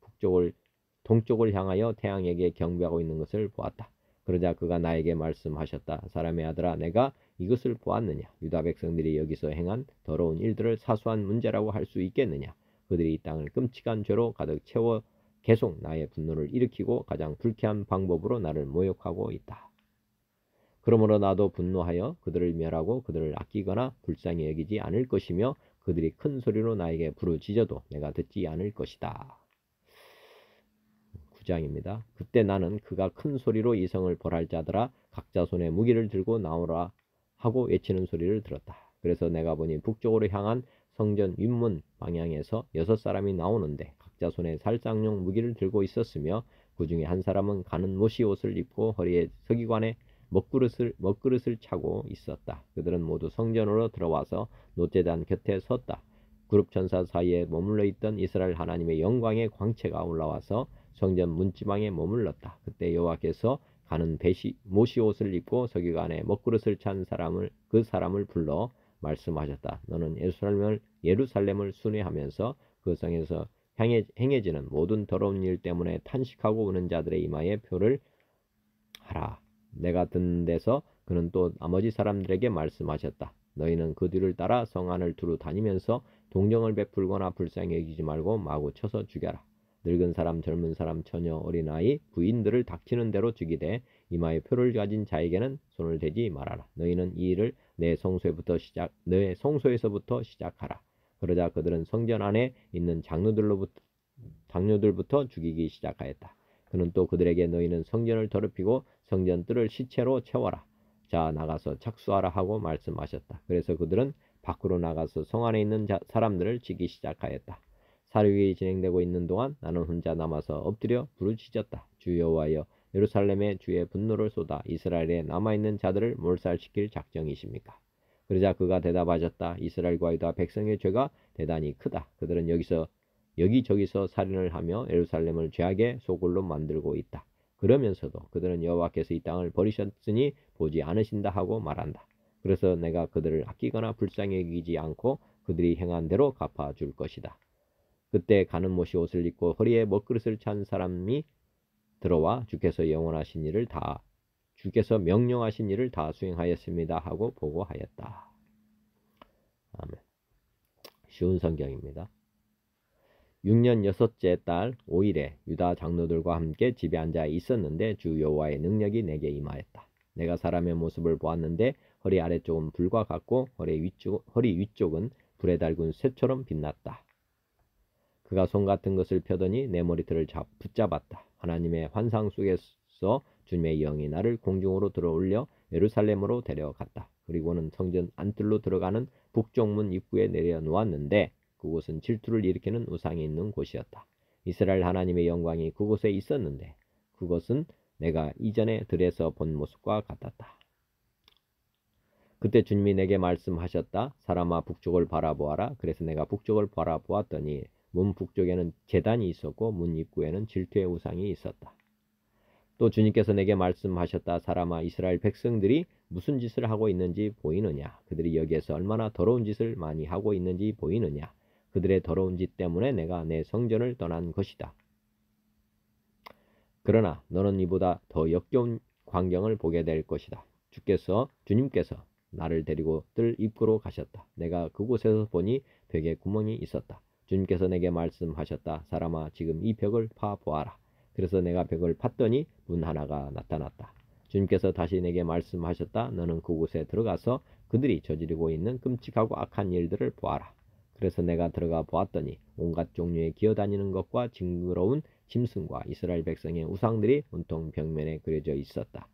동쪽을 향하여 태양에게 경배하고 있는 것을 보았다. 그러자 그가 나에게 말씀하셨다. 사람의 아들아 내가 이것을 보았느냐. 유다 백성들이 여기서 행한 더러운 일들을 사소한 문제라고 할 수 있겠느냐. 그들이 이 땅을 끔찍한 죄로 가득 채워 계속 나의 분노를 일으키고 가장 불쾌한 방법으로 나를 모욕하고 있다. 그러므로 나도 분노하여 그들을 멸하고 그들을 아끼거나 불쌍히 여기지 않을 것이며 그들이 큰 소리로 나에게 부르짖어도 내가 듣지 않을 것이다. 9장입니다. 그때 나는 그가 큰 소리로 이성을 벌할 자들아 각자 손에 무기를 들고 나오라 하고 외치는 소리를 들었다. 그래서 내가 보니 북쪽으로 향한 성전 윗문 방향에서 6사람이 나오는데 각자 손에 살상용 무기를 들고 있었으며 그 중에 한 사람은 가는 모시 옷을 입고 허리에 서기관에 먹그릇을 차고 있었다. 그들은 모두 성전으로 들어와서 노제단 곁에 섰다. 그룹 천사 사이에 머물러 있던 이스라엘 하나님의 영광의 광채가 올라와서 성전 문지방에 머물렀다. 그때 여호와께서 가는 모시 옷을 입고 서기관에 먹그릇을 찬 그 사람을 불러 말씀하셨다. 너는 예루살렘을 순회하면서 그 성에서 행해지는 모든 더러운 일 때문에 탄식하고 우는 자들의 이마에 표를 하라. 내가 듣는 데서 그는 또 나머지 사람들에게 말씀하셨다. 너희는 그 뒤를 따라 성 안을 두루 다니면서 동정을 베풀거나 불쌍히 여기지 말고 마구 쳐서 죽여라. 늙은 사람, 젊은 사람, 처녀, 어린아이, 부인들을 닥치는 대로 죽이되 이마에 표를 가진 자에게는 손을 대지 말아라. 너희는 이 일을 내 성소에서부터 시작하라. 그러자 그들은 성전 안에 있는 장로들부터 죽이기 시작하였다. 그는 또 그들에게 너희는 성전을 더럽히고 성전 뜰을 시체로 채워라. 자 나가서 착수하라 하고 말씀하셨다. 그래서 그들은 밖으로 나가서 성 안에 있는 사람들을 치기 시작하였다. 사륙이 진행되고 있는 동안 나는 혼자 남아서 엎드려 부르짖었다. 주 여호와여 예루살렘에 주의 분노를 쏟아 이스라엘에 남아있는 자들을 몰살시킬 작정이십니까? 그러자 그가 대답하셨다. 이스라엘과 유다 백성의 죄가 대단히 크다. 그들은 여기저기서 살인을 하며 예루살렘을 죄악의 소굴로 만들고 있다. 그러면서도 그들은 여호와께서 이 땅을 버리셨으니 보지 않으신다 하고 말한다. 그래서 내가 그들을 아끼거나 불쌍히 여기지 않고 그들이 행한 대로 갚아줄 것이다. 그때 가는 못이 옷을 입고 허리에 먹그릇을 찬 사람이 들어와 주께서 명령하신 일을 다 수행하였습니다 하고 보고하였다. 아멘. 쉬운 성경입니다. 6년 6째 달 5일에 유다 장로들과 함께 집에 앉아 있었는데 주 여호와의 능력이 내게 임하였다. 내가 사람의 모습을 보았는데 허리 아래쪽은 불과 같고 허리 위쪽은 불에 달군 쇠처럼 빛났다. 그가 손 같은 것을 펴더니 내 머리털을 붙잡았다. 하나님의 환상 속에서 주님의 영이 나를 공중으로 들어올려 예루살렘으로 데려갔다. 그리고는 성전 안뜰로 들어가는 북쪽 문 입구에 내려놓았는데 그곳은 질투를 일으키는 우상이 있는 곳이었다. 이스라엘 하나님의 영광이 그곳에 있었는데 그것은 내가 이전에 들에서 본 모습과 같았다. 그때 주님이 내게 말씀하셨다. 사람아 북쪽을 바라보아라. 그래서 내가 북쪽을 바라보았더니 문 북쪽에는 제단이 있었고 문 입구에는 질투의 우상이 있었다. 또 주님께서 내게 말씀하셨다. 사람아 이스라엘 백성들이 무슨 짓을 하고 있는지 보이느냐. 그들이 여기에서 얼마나 더러운 짓을 많이 하고 있는지 보이느냐. 그들의 더러운 짓 때문에 내가 내 성전을 떠난 것이다. 그러나 너는 이보다 더 역겨운 광경을 보게 될 것이다. 주님께서 나를 데리고 뜰 입구로 가셨다. 내가 그곳에서 보니 벽에 구멍이 있었다. 주님께서 내게 말씀하셨다. 사람아 지금 이 벽을 파보아라. 그래서 내가 벽을 팠더니 문 하나가 나타났다. 주님께서 다시 내게 말씀하셨다. 너는 그곳에 들어가서 그들이 저지르고 있는 끔찍하고 악한 일들을 보아라. 그래서 내가 들어가 보았더니 온갖 종류의 기어다니는 것과 징그러운 짐승과 이스라엘 백성의 우상들이 온통 벽면에 그려져 있었다.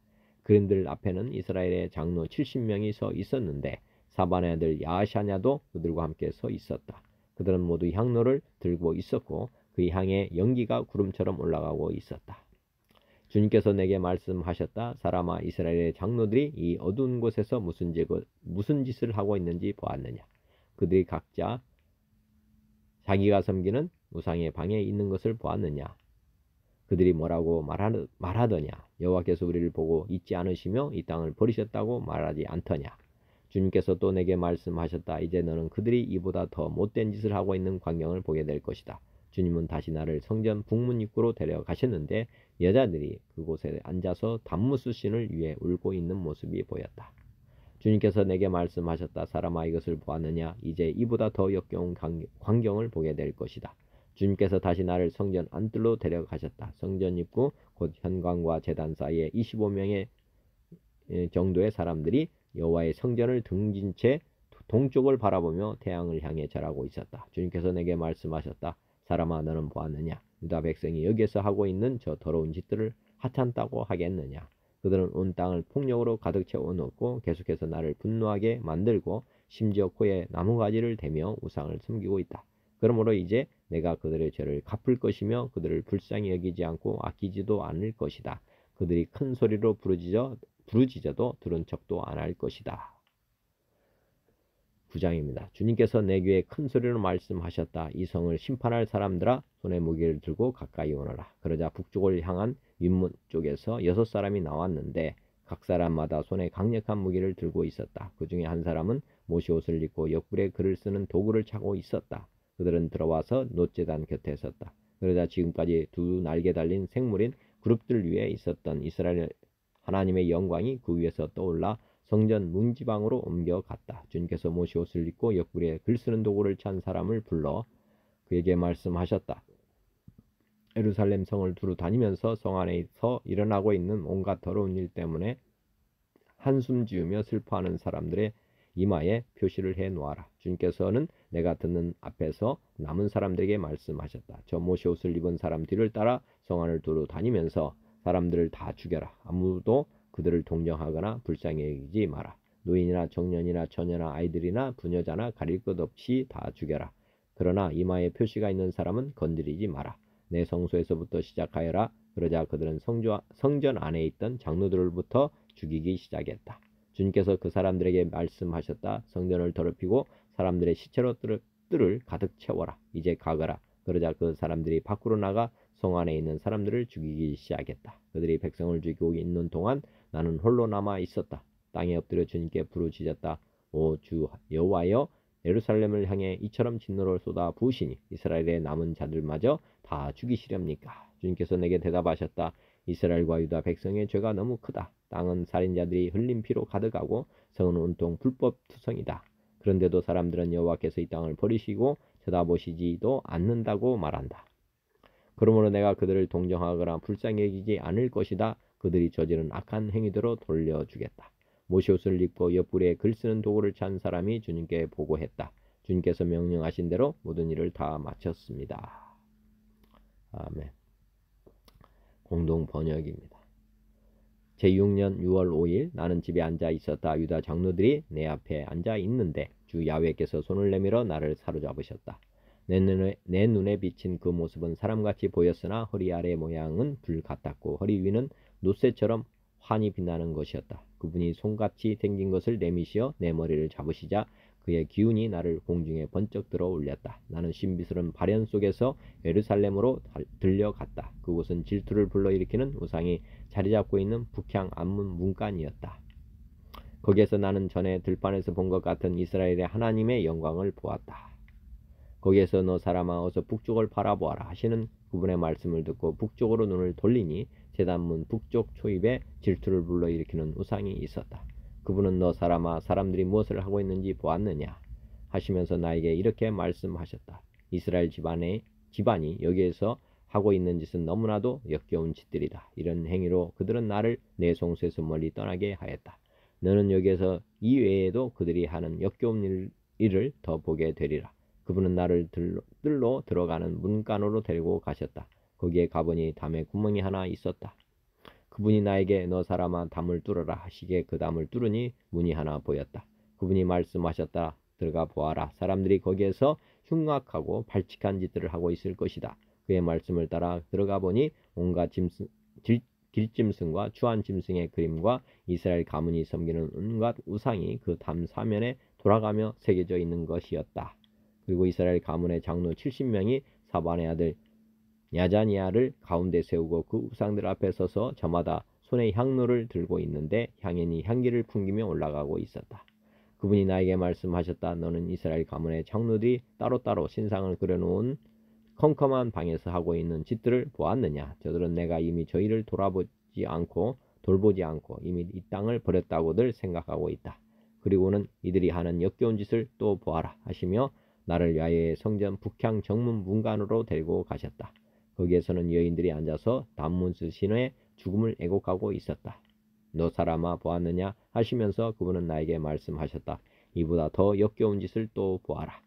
그림들 앞에는 이스라엘의 장로 70명이 서 있었는데 사반의 아들 야하샤냐도 그들과 함께 서 있었다. 그들은 모두 향로를 들고 있었고 그 향에 연기가 구름처럼 올라가고 있었다. 주님께서 내게 말씀하셨다. 사람아 이스라엘의 장로들이 이 어두운 곳에서 무슨 짓을 하고 있는지 보았느냐. 그들이 각자 자기가 섬기는 우상의 방에 있는 것을 보았느냐. 그들이 뭐라고 말하더냐. 여호와께서 우리를 보고 잊지 않으시며 이 땅을 버리셨다고 말하지 않더냐. 주님께서 또 내게 말씀하셨다. 이제 너는 그들이 이보다 더 못된 짓을 하고 있는 광경을 보게 될 것이다. 주님은 다시 나를 성전 북문 입구로 데려가셨는데 여자들이 그곳에 앉아서 단무수신을 위해 울고 있는 모습이 보였다. 주님께서 내게 말씀하셨다. 사람아 이것을 보았느냐. 이제 이보다 더 역겨운 광경을 보게 될 것이다. 주님께서 다시 나를 성전 안뜰로 데려가셨다. 성전 입구 곧 현관과 제단 사이에 25명의 정도의 사람들이 여호와의 성전을 등진 채 동쪽을 바라보며 태양을 향해 절하고 있었다. 주님께서 내게 말씀하셨다. 사람아 너는 보았느냐. 유다 백성이 여기에서 하고 있는 저 더러운 짓들을 하찮다고 하겠느냐. 그들은 온 땅을 폭력으로 가득 채워놓고 계속해서 나를 분노하게 만들고 심지어 코에 나무가지를 대며 우상을 섬기고 있다. 그러므로 이제 내가 그들의 죄를 갚을 것이며 그들을 불쌍히 여기지 않고 아끼지도 않을 것이다. 그들이 큰 소리로 부르짖어도 들은 척도 안 할 것이다. 9장입니다. 주님께서 내 귀에 큰 소리로 말씀하셨다. 이 성을 심판할 사람들아 손에 무기를 들고 가까이 오너라. 그러자 북쪽을 향한 윗문 쪽에서 6사람이 나왔는데 각 사람마다 손에 강력한 무기를 들고 있었다. 그 중에 한 사람은 모시 옷을 입고 옆구리에 글을 쓰는 도구를 차고 있었다. 그들은 들어와서 놋제단 곁에 섰다. 그러자 지금까지 두 날개 달린 생물인 그룹들 위에 있었던 이스라엘 하나님의 영광이 그 위에서 떠올라 성전 문지방으로 옮겨갔다. 주님께서 모시 옷을 입고 옆구리에 글 쓰는 도구를 찬 사람을 불러 그에게 말씀하셨다. 예루살렘 성을 두루 다니면서 성 안에서 일어나고 있는 온갖 더러운 일 때문에 한숨 지으며 슬퍼하는 사람들의 이마에 표시를 해 놓아라. 주님께서는 내가 듣는 앞에서 남은 사람들에게 말씀하셨다. 저 모시 옷을 입은 사람 뒤를 따라 성 안을 두루 다니면서 사람들을 다 죽여라. 아무도 그들을 동정하거나 불쌍히 여기지 마라. 노인이나 청년이나 처녀나 아이들이나 부녀자나 가릴 것 없이 다 죽여라. 그러나 이마에 표시가 있는 사람은 건드리지 마라. 내 성소에서부터 시작하여라. 그러자 그들은 성전 안에 있던 장로들부터 죽이기 시작했다. 주님께서 그 사람들에게 말씀하셨다. 성전을 더럽히고 사람들의 시체로 뜰을 가득 채워라. 이제 가거라. 그러자 그 사람들이 밖으로 나가 성 안에 있는 사람들을 죽이기 시작했다. 그들이 백성을 죽이고 있는 동안 나는 홀로 남아 있었다. 땅에 엎드려 주님께 부르짖었다. 오 주 여호와여, 예루살렘을 향해 이처럼 진노를 쏟아 부으시니 이스라엘의 남은 자들마저 다 죽이시렵니까? 주님께서 내게 대답하셨다. 이스라엘과 유다 백성의 죄가 너무 크다. 땅은 살인자들이 흘린 피로 가득하고 성은 온통 불법투성이다. 그런데도 사람들은 여호와께서 이 땅을 버리시고 쳐다보시지도 않는다고 말한다. 그러므로 내가 그들을 동정하거나 불쌍히 여기지 않을 것이다. 그들이 저지른 악한 행위대로 돌려주겠다. 모시 옷을 입고 옆구리에 글 쓰는 도구를 찬 사람이 주님께 보고했다. 주님께서 명령하신 대로 모든 일을 다 마쳤습니다. 아멘. 공동 번역입니다. 제6년 6월 5일 나는 집에 앉아 있었다. 유다 장로들이 내 앞에 앉아 있는데 주 야훼께서 손을 내밀어 나를 사로잡으셨다. 내 눈에 비친 그 모습은 사람같이 보였으나 허리 아래 모양은 불 같았고 허리 위는 놋새처럼 환히 빛나는 것이었다. 그분이 손같이 생긴 것을 내미시어 내 머리를 잡으시자 그의 기운이 나를 공중에 번쩍 들어 올렸다. 나는 신비스러운 발현 속에서 예루살렘으로 들려갔다. 그곳은 질투를 불러일으키는 우상이 자리 잡고 있는 북향 안문 문간이었다. 거기에서 나는 전에 들판에서 본 것 같은 이스라엘의 하나님의 영광을 보았다. 거기에서 너 사람아 어서 북쪽을 바라보아라 하시는 그분의 말씀을 듣고 북쪽으로 눈을 돌리니 제단문 북쪽 초입에 질투를 불러일으키는 우상이 있었다. 그분은 너 사람아 사람들이 무엇을 하고 있는지 보았느냐 하시면서 나에게 이렇게 말씀하셨다. 이스라엘 집안이 여기에서 하고 있는 짓은 너무나도 역겨운 짓들이다. 이런 행위로 그들은 나를 내 성소에서 멀리 떠나게 하였다. 너는 여기에서 이외에도 그들이 하는 역겨운 일을 더 보게 되리라. 그분은 나를 뜰로 들어가는 문간으로 데리고 가셨다. 거기에 가보니 담에 구멍이 하나 있었다. 그분이 나에게 너 사람아 담을 뚫어라 하시기에 그 담을 뚫으니 문이 하나 보였다. 그분이 말씀하셨다. 들어가 보아라. 사람들이 거기에서 흉악하고 발칙한 짓들을 하고 있을 것이다. 그의 말씀을 따라 들어가 보니 온갖 길짐승과 추한 짐승의 그림과 이스라엘 가문이 섬기는 온갖 우상이 그 담 사면에 돌아가며 새겨져 있는 것이었다. 그리고 이스라엘 가문의 장로 70명이 사반의 아들 야자니아를 가운데 세우고 그 우상들 앞에 서서 저마다 손에 향로를 들고 있는데 향연이 향기를 풍기며 올라가고 있었다. 그분이 나에게 말씀하셨다. 너는 이스라엘 가문의 장로들이 따로따로 신상을 그려놓은 컴컴한 방에서 하고 있는 짓들을 보았느냐? 저들은 내가 이미 저희를 돌보지 않고 이미 이 땅을 버렸다고들 생각하고 있다. 그리고는 이들이 하는 역겨운 짓을 또 보아라 하시며 나를 야훼의 성전 북향 정문 문간으로 데리고 가셨다. 거기에서는 여인들이 앉아서 단문스신의 죽음을 애곡하고 있었다. 너 사람아 보았느냐 하시면서 그분은 나에게 말씀하셨다. 이보다 더 역겨운 짓을 또 보아라.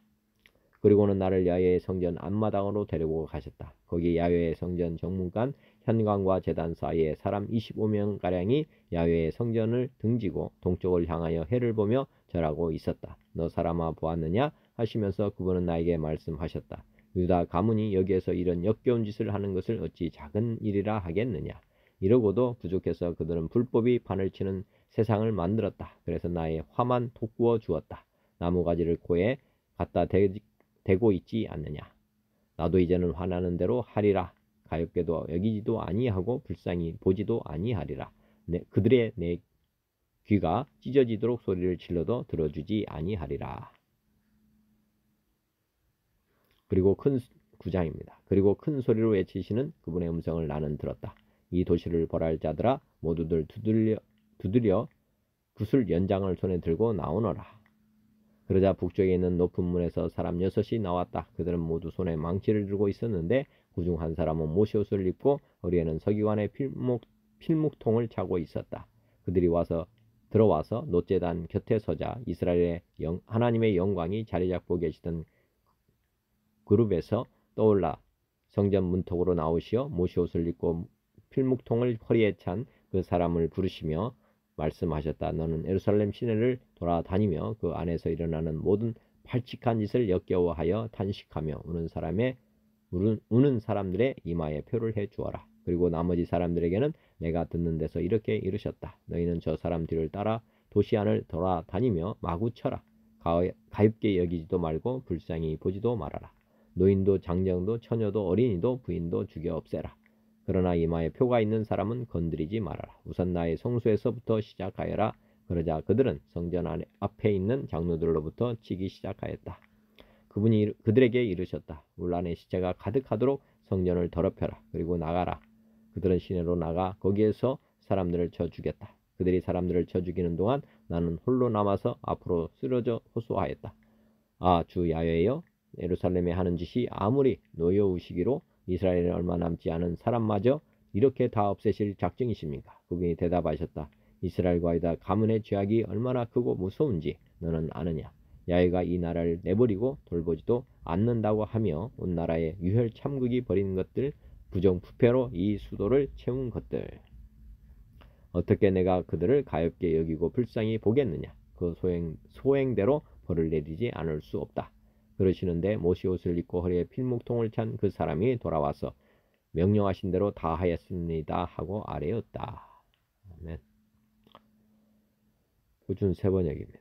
그리고는 나를 야훼의 성전 앞마당으로 데리고 가셨다. 거기 야훼의 성전 정문간 현관과 제단 사이에 사람 25명가량이 야훼의 성전을 등지고 동쪽을 향하여 해를 보며 절하고 있었다. 너 사람아 보았느냐 하시면서 그분은 나에게 말씀하셨다. 유다 가문이 여기에서 이런 역겨운 짓을 하는 것을 어찌 작은 일이라 하겠느냐. 이러고도 부족해서 그들은 불법이 판을 치는 세상을 만들었다. 그래서 나의 화만 돋구어 주었다. 나무가지를 코에 갖다 대고 있지 않느냐. 나도 이제는 화나는 대로 하리라. 가엾게도 여기지도 아니하고 불쌍히 보지도 아니하리라. 그들의 내 귀가 찢어지도록 소리를 질러도 들어주지 아니하리라. 그리고 큰 9장입니다. 그리고 큰 소리로 외치시는 그분의 음성을 나는 들었다. 이 도시를 벌할 자들아 모두들 두드려 구슬 연장을 손에 들고 나오너라. 그러자 북쪽에 있는 높은 문에서 사람 6이 나왔다. 그들은 모두 손에 망치를 들고 있었는데 그중 한 사람은 모시옷을 입고 허리에는 서기관의 필묵통을 차고 있었다. 그들이 들어와서 놋제단 곁에 서자 이스라엘의 하나님의 영광이 자리 잡고 계시던 그룹에서 떠올라 성전 문턱으로 나오시어 모시옷을 입고 필묵통을 허리에 찬 그 사람을 부르시며 말씀하셨다. 너는 예루살렘 시내를 돌아다니며 그 안에서 일어나는 모든 발칙한 짓을 역겨워하여 탄식하며 우는 사람들의 이마에 표를 해 주어라. 그리고 나머지 사람들에게는 내가 듣는 데서 이렇게 이르셨다. 너희는 저 사람 뒤를 따라 도시 안을 돌아다니며 마구 쳐라. 가엾게 여기지도 말고 불쌍히 보지도 말아라. 노인도 장정도 처녀도 어린이도 부인도 죽여 없애라. 그러나 이마에 표가 있는 사람은 건드리지 말아라. 우선 나의 성소에서부터 시작하여라. 그러자 그들은 성전 앞에 있는 장로들로부터 치기 시작하였다. 그분이 그들에게 이르셨다. 울 안에 시체가 가득하도록 성전을 더럽혀라. 그리고 나가라. 그들은 시내로 나가 거기에서 사람들을 쳐 죽였다. 그들이 사람들을 쳐 죽이는 동안 나는 홀로 남아서 앞으로 쓰러져 호소하였다. 아, 주 야훼여, 예루살렘에 하는 짓이 아무리 노여우시기로 이스라엘에 얼마 남지 않은 사람마저 이렇게 다 없애실 작정이십니까? 그분이 대답하셨다. 이스라엘과 유다 가문의 죄악이 얼마나 크고 무서운지 너는 아느냐? 야훼가 이 나라를 내버리고 돌보지도 않는다고 하며 온 나라에 유혈 참극이 벌인 것들 부정부패로 이 수도를 채운 것들. 어떻게 내가 그들을 가엾게 여기고 불쌍히 보겠느냐. 그 소행대로 벌을 내리지 않을 수 없다. 그러시는데 모시 옷을 입고 허리에 필목통을 찬 그 사람이 돌아와서 명령하신 대로 다 하였습니다 하고 아뢰었다. 아멘. 구준 세번역입니다.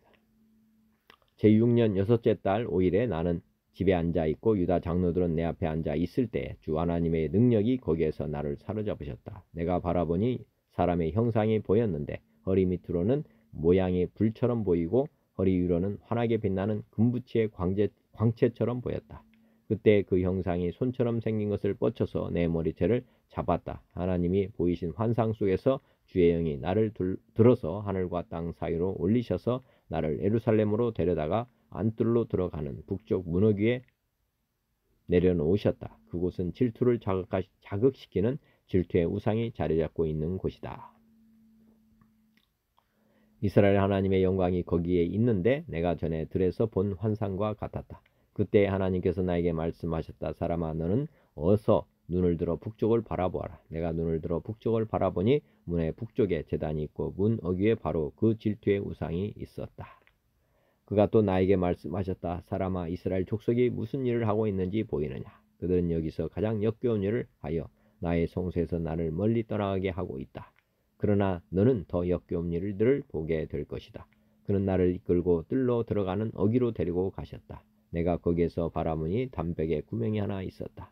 제6년 여섯째 달 5일에 나는 집에 앉아 있고 유다 장로들은 내 앞에 앉아 있을 때 주 하나님의 능력이 거기에서 나를 사로잡으셨다. 내가 바라보니 사람의 형상이 보였는데 허리 밑으로는 모양이 불처럼 보이고 허리 위로는 환하게 빛나는 금붙이의 광채처럼 보였다. 그때 그 형상이 손처럼 생긴 것을 뻗쳐서 내 머리채를 잡았다. 하나님이 보이신 환상 속에서 주의 영이 나를 들어서 하늘과 땅 사이로 올리셔서 나를 예루살렘으로 데려다가 안뜰로 들어가는 북쪽 문허 위에 내려놓으셨다. 그곳은 질투를 자극시키는 질투의 우상이 자리 잡고 있는 곳이다. 이스라엘 하나님의 영광이 거기에 있는데 내가 전에 들에서 본 환상과 같았다. 그때 하나님께서 나에게 말씀하셨다. 사람아, 너는 어서 눈을 들어 북쪽을 바라보아라. 내가 눈을 들어 북쪽을 바라보니 문의 북쪽에 제단이 있고 문 어귀에 바로 그 질투의 우상이 있었다. 그가 또 나에게 말씀하셨다. 사람아, 이스라엘 족속이 무슨 일을 하고 있는지 보이느냐. 그들은 여기서 가장 역겨운 일을 하여 나의 성소에서 나를 멀리 떠나가게 하고 있다. 그러나 너는 더 역겨운 일들을 보게 될 것이다. 그는 나를 이끌고 뜰로 들어가는 어귀로 데리고 가셨다. 내가 거기에서 바라보니 담벽에 구멍이 하나 있었다.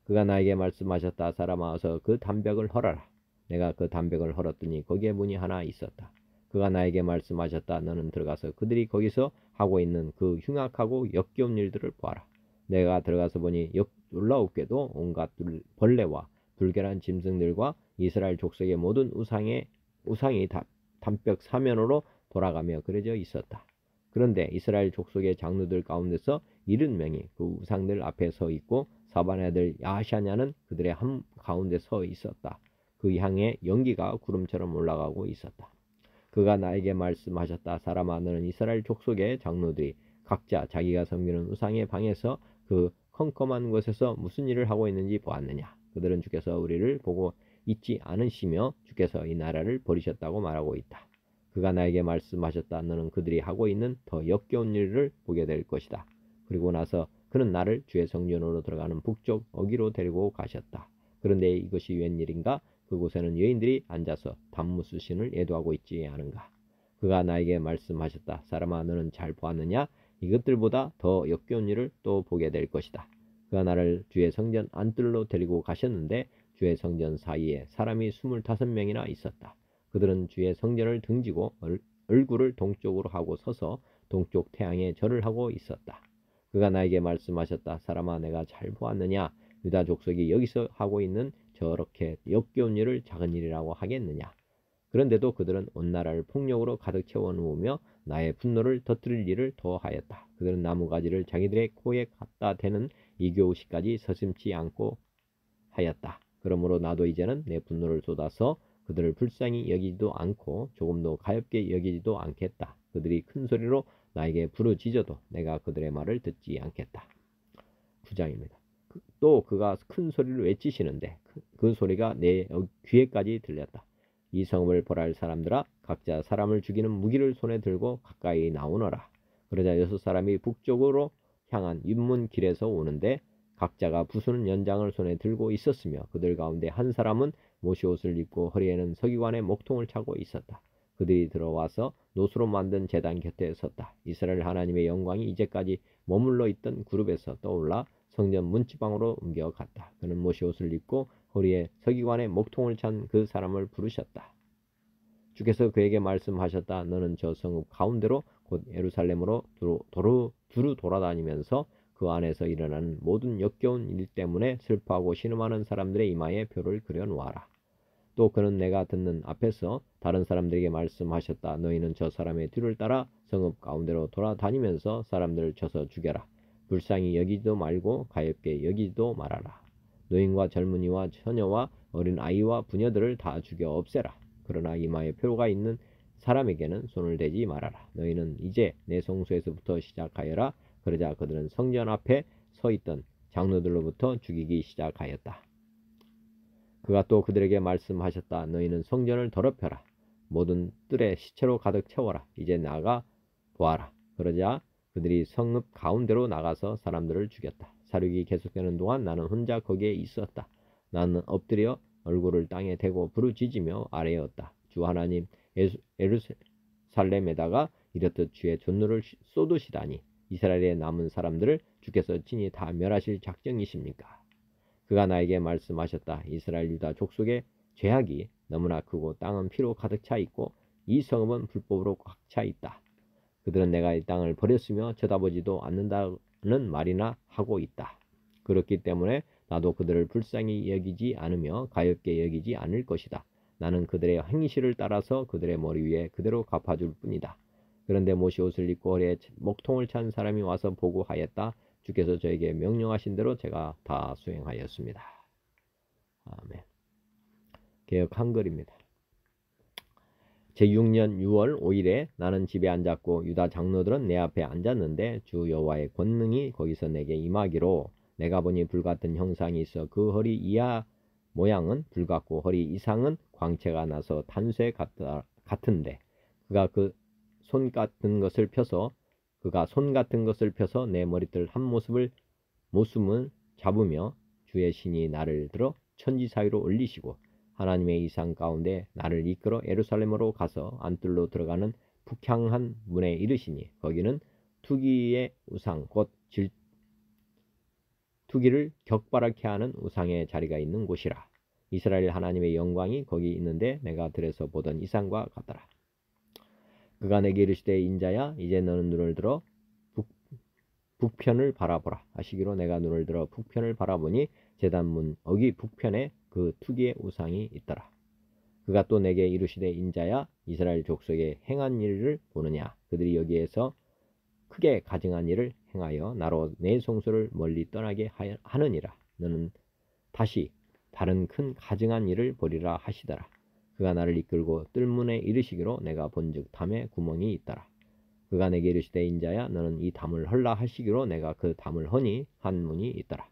그가 나에게 말씀하셨다. 사람아, 어서 그 담벽을 헐어라. 내가 그 담벽을 헐었더니 거기에 문이 하나 있었다. 그가 나에게 말씀하셨다. 너는 들어가서 그들이 거기서 하고 있는 그 흉악하고 역겨운 일들을 보아라. 내가 들어가서 보니 놀라웠게도 온갖 벌레와 불결한 짐승들과 이스라엘 족속의 모든 우상이 담벽 사면으로 돌아가며 그려져 있었다. 그런데 이스라엘 족속의 장로들 가운데서 70명이 그 우상들 앞에 서 있고 사반의 아들 야샤냐는 그들의 한 가운데 서 있었다. 그 향에 연기가 구름처럼 올라가고 있었다. 그가 나에게 말씀하셨다. 사람아, 너는 이스라엘 족속의 장로들이 각자 자기가 섬기는 우상의 방에서 그 컴컴한 곳에서 무슨 일을 하고 있는지 보았느냐. 그들은 주께서 우리를 보고 있지 않으시며 주께서 이 나라를 버리셨다고 말하고 있다. 그가 나에게 말씀하셨다. 너는 그들이 하고 있는 더 역겨운 일을 보게 될 것이다. 그리고 나서 그는 나를 주의 성전으로 들어가는 북쪽 어귀로 데리고 가셨다. 그런데 이것이 웬일인가? 그곳에는 여인들이 앉아서 단무수신을 예도하고 있지 않은가? 그가 나에게 말씀하셨다. 사람아, 너는 잘 보았느냐? 이것들보다 더 역겨운 일을 또 보게 될 것이다. 그가 나를 주의 성전 안뜰로 데리고 가셨는데 주의 성전 사이에 사람이 25명이나 있었다. 그들은 주의 성전을 등지고 얼굴을 동쪽으로 하고 서서 동쪽 태양에 절을 하고 있었다. 그가 나에게 말씀하셨다. 사람아, 내가 잘 보았느냐? 유다 족속이 여기서 하고 있는 저렇게 역겨운 일을 작은 일이라고 하겠느냐? 그런데도 그들은 온 나라를 폭력으로 가득 채워놓으며 나의 분노를 터뜨릴 일을 더하였다. 그들은 나무가지를 자기들의 코에 갖다 대는 이교의식까지 서슴지 않고 하였다. 그러므로 나도 이제는 내 분노를 쏟아서 그들을 불쌍히 여기지도 않고 조금도 가엾게 여기지도 않겠다. 그들이 큰 소리로 나에게 부르짖어도 내가 그들의 말을 듣지 않겠다. 9장입니다. 또 그가 큰 소리를 외치시는데 그 소리가 내 귀에까지 들렸다. 이 성읍을 벌할 사람들아, 각자 사람을 죽이는 무기를 손에 들고 가까이 나오너라. 그러자 6사람이 북쪽으로 향한 윗문 길에서 오는데 각자가 부수는 연장을 손에 들고 있었으며 그들 가운데 한 사람은 모시옷을 입고 허리에는 서기관의 목통을 차고 있었다. 그들이 들어와서 노수로 만든 제단 곁에 섰다. 이스라엘 하나님의 영광이 이제까지 머물러 있던 그룹에서 떠올라 성전 문지방으로 옮겨갔다. 그는 모시옷을 입고 허리에 서기관의 목통을 찬 그 사람을 부르셨다. 주께서 그에게 말씀하셨다. 너는 저 성읍 가운데로 곧 예루살렘으로 두루 돌아다니면서 그 안에서 일어나는 모든 역겨운 일 때문에 슬퍼하고 신음하는 사람들의 이마에 표를 그려놓아라. 또 그는 내가 듣는 앞에서 다른 사람들에게 말씀하셨다. 너희는 저 사람의 뒤를 따라 성읍 가운데로 돌아다니면서 사람들을 쳐서 죽여라. 불쌍히 여기지도 말고 가엾게 여기지도 말아라. 노인과 젊은이와 처녀와 어린 아이와 부녀들을 다 죽여 없애라. 그러나 이마에 표가 있는 사람에게는 손을 대지 말아라. 너희는 이제 내 성소에서부터 시작하여라. 그러자 그들은 성전 앞에 서 있던 장로들로부터 죽이기 시작하였다. 그가 또 그들에게 말씀하셨다. 너희는 성전을 더럽혀라. 모든 뜰에 시체로 가득 채워라. 이제 나가 보아라. 그러자 그들이 성읍 가운데로 나가서 사람들을 죽였다. 사륙이 계속되는 동안 나는 혼자 거기에 있었다. 나는 엎드려 얼굴을 땅에 대고 부르짖으며 아뢰었다. 주 하나님, 예루살렘에다가 이렇듯 주의 존노를 쏟으시다니 이스라엘의 남은 사람들을 주께서 친히 다 멸하실 작정이십니까? 그가 나에게 말씀하셨다. 이스라엘 유다 족속의 죄악이 너무나 크고 땅은 피로 가득 차 있고 이 성읍은 불법으로 꽉 차 있다. 그들은 내가 이 땅을 버렸으며 쳐다보지도 않는다는 말이나 하고 있다. 그렇기 때문에 나도 그들을 불쌍히 여기지 않으며 가엾게 여기지 않을 것이다. 나는 그들의 행실을 따라서 그들의 머리 위에 그대로 갚아줄 뿐이다. 그런데 못이 옷을 입고 허리에 목통을 찬 사람이 와서 보고하였다. 주께서 저에게 명령하신 대로 제가 다 수행하였습니다. 아멘. 개역 한글입니다. 제6년 6월 5일에 나는 집에 앉았고 유다 장로들은 내 앞에 앉았는데 주 여호와의 권능이 거기서 내게 임하기로 내가 보니 불같은 형상이 있어 그 허리 이하 모양은 불같고 허리 이상은 광채가 나서 탄쇠 같은데 그가 손 같은 것을 펴서 내 머리털 한 모습을 잡으며 주의 신이 나를 들어 천지 사이로 올리시고 하나님의 이상 가운데 나를 이끌어 예루살렘으로 가서 안뜰로 들어가는 북향한 문에 이르시니 거기는 투기의 우상 곧 투기를 격발하게 하는 우상의 자리가 있는 곳이라. 이스라엘 하나님의 영광이 거기 있는데 내가 들에서 보던 이상과 같더라. 그가 내게 이르시되 인자야 이제 너는 눈을 들어 북편을 바라보라 하시기로 내가 눈을 들어 북편을 바라보니 제단문 어기 북편에 그 투기의 우상이 있더라. 그가 또 내게 이르시되 인자야 이스라엘 족속에 행한 일을 보느냐. 그들이 여기에서 크게 가증한 일을 행하여 나로 내 성소를 멀리 떠나게 하느니라. 너는 다시 다른 큰 가증한 일을 보리라 하시더라. 그가 나를 이끌고 뜰문에 이르시기로 내가 본즉 담에 구멍이 있더라. 그가 내게 이르시되 인자야 너는 이 담을 헐라 하시기로 내가 그 담을 허니 한 문이 있더라.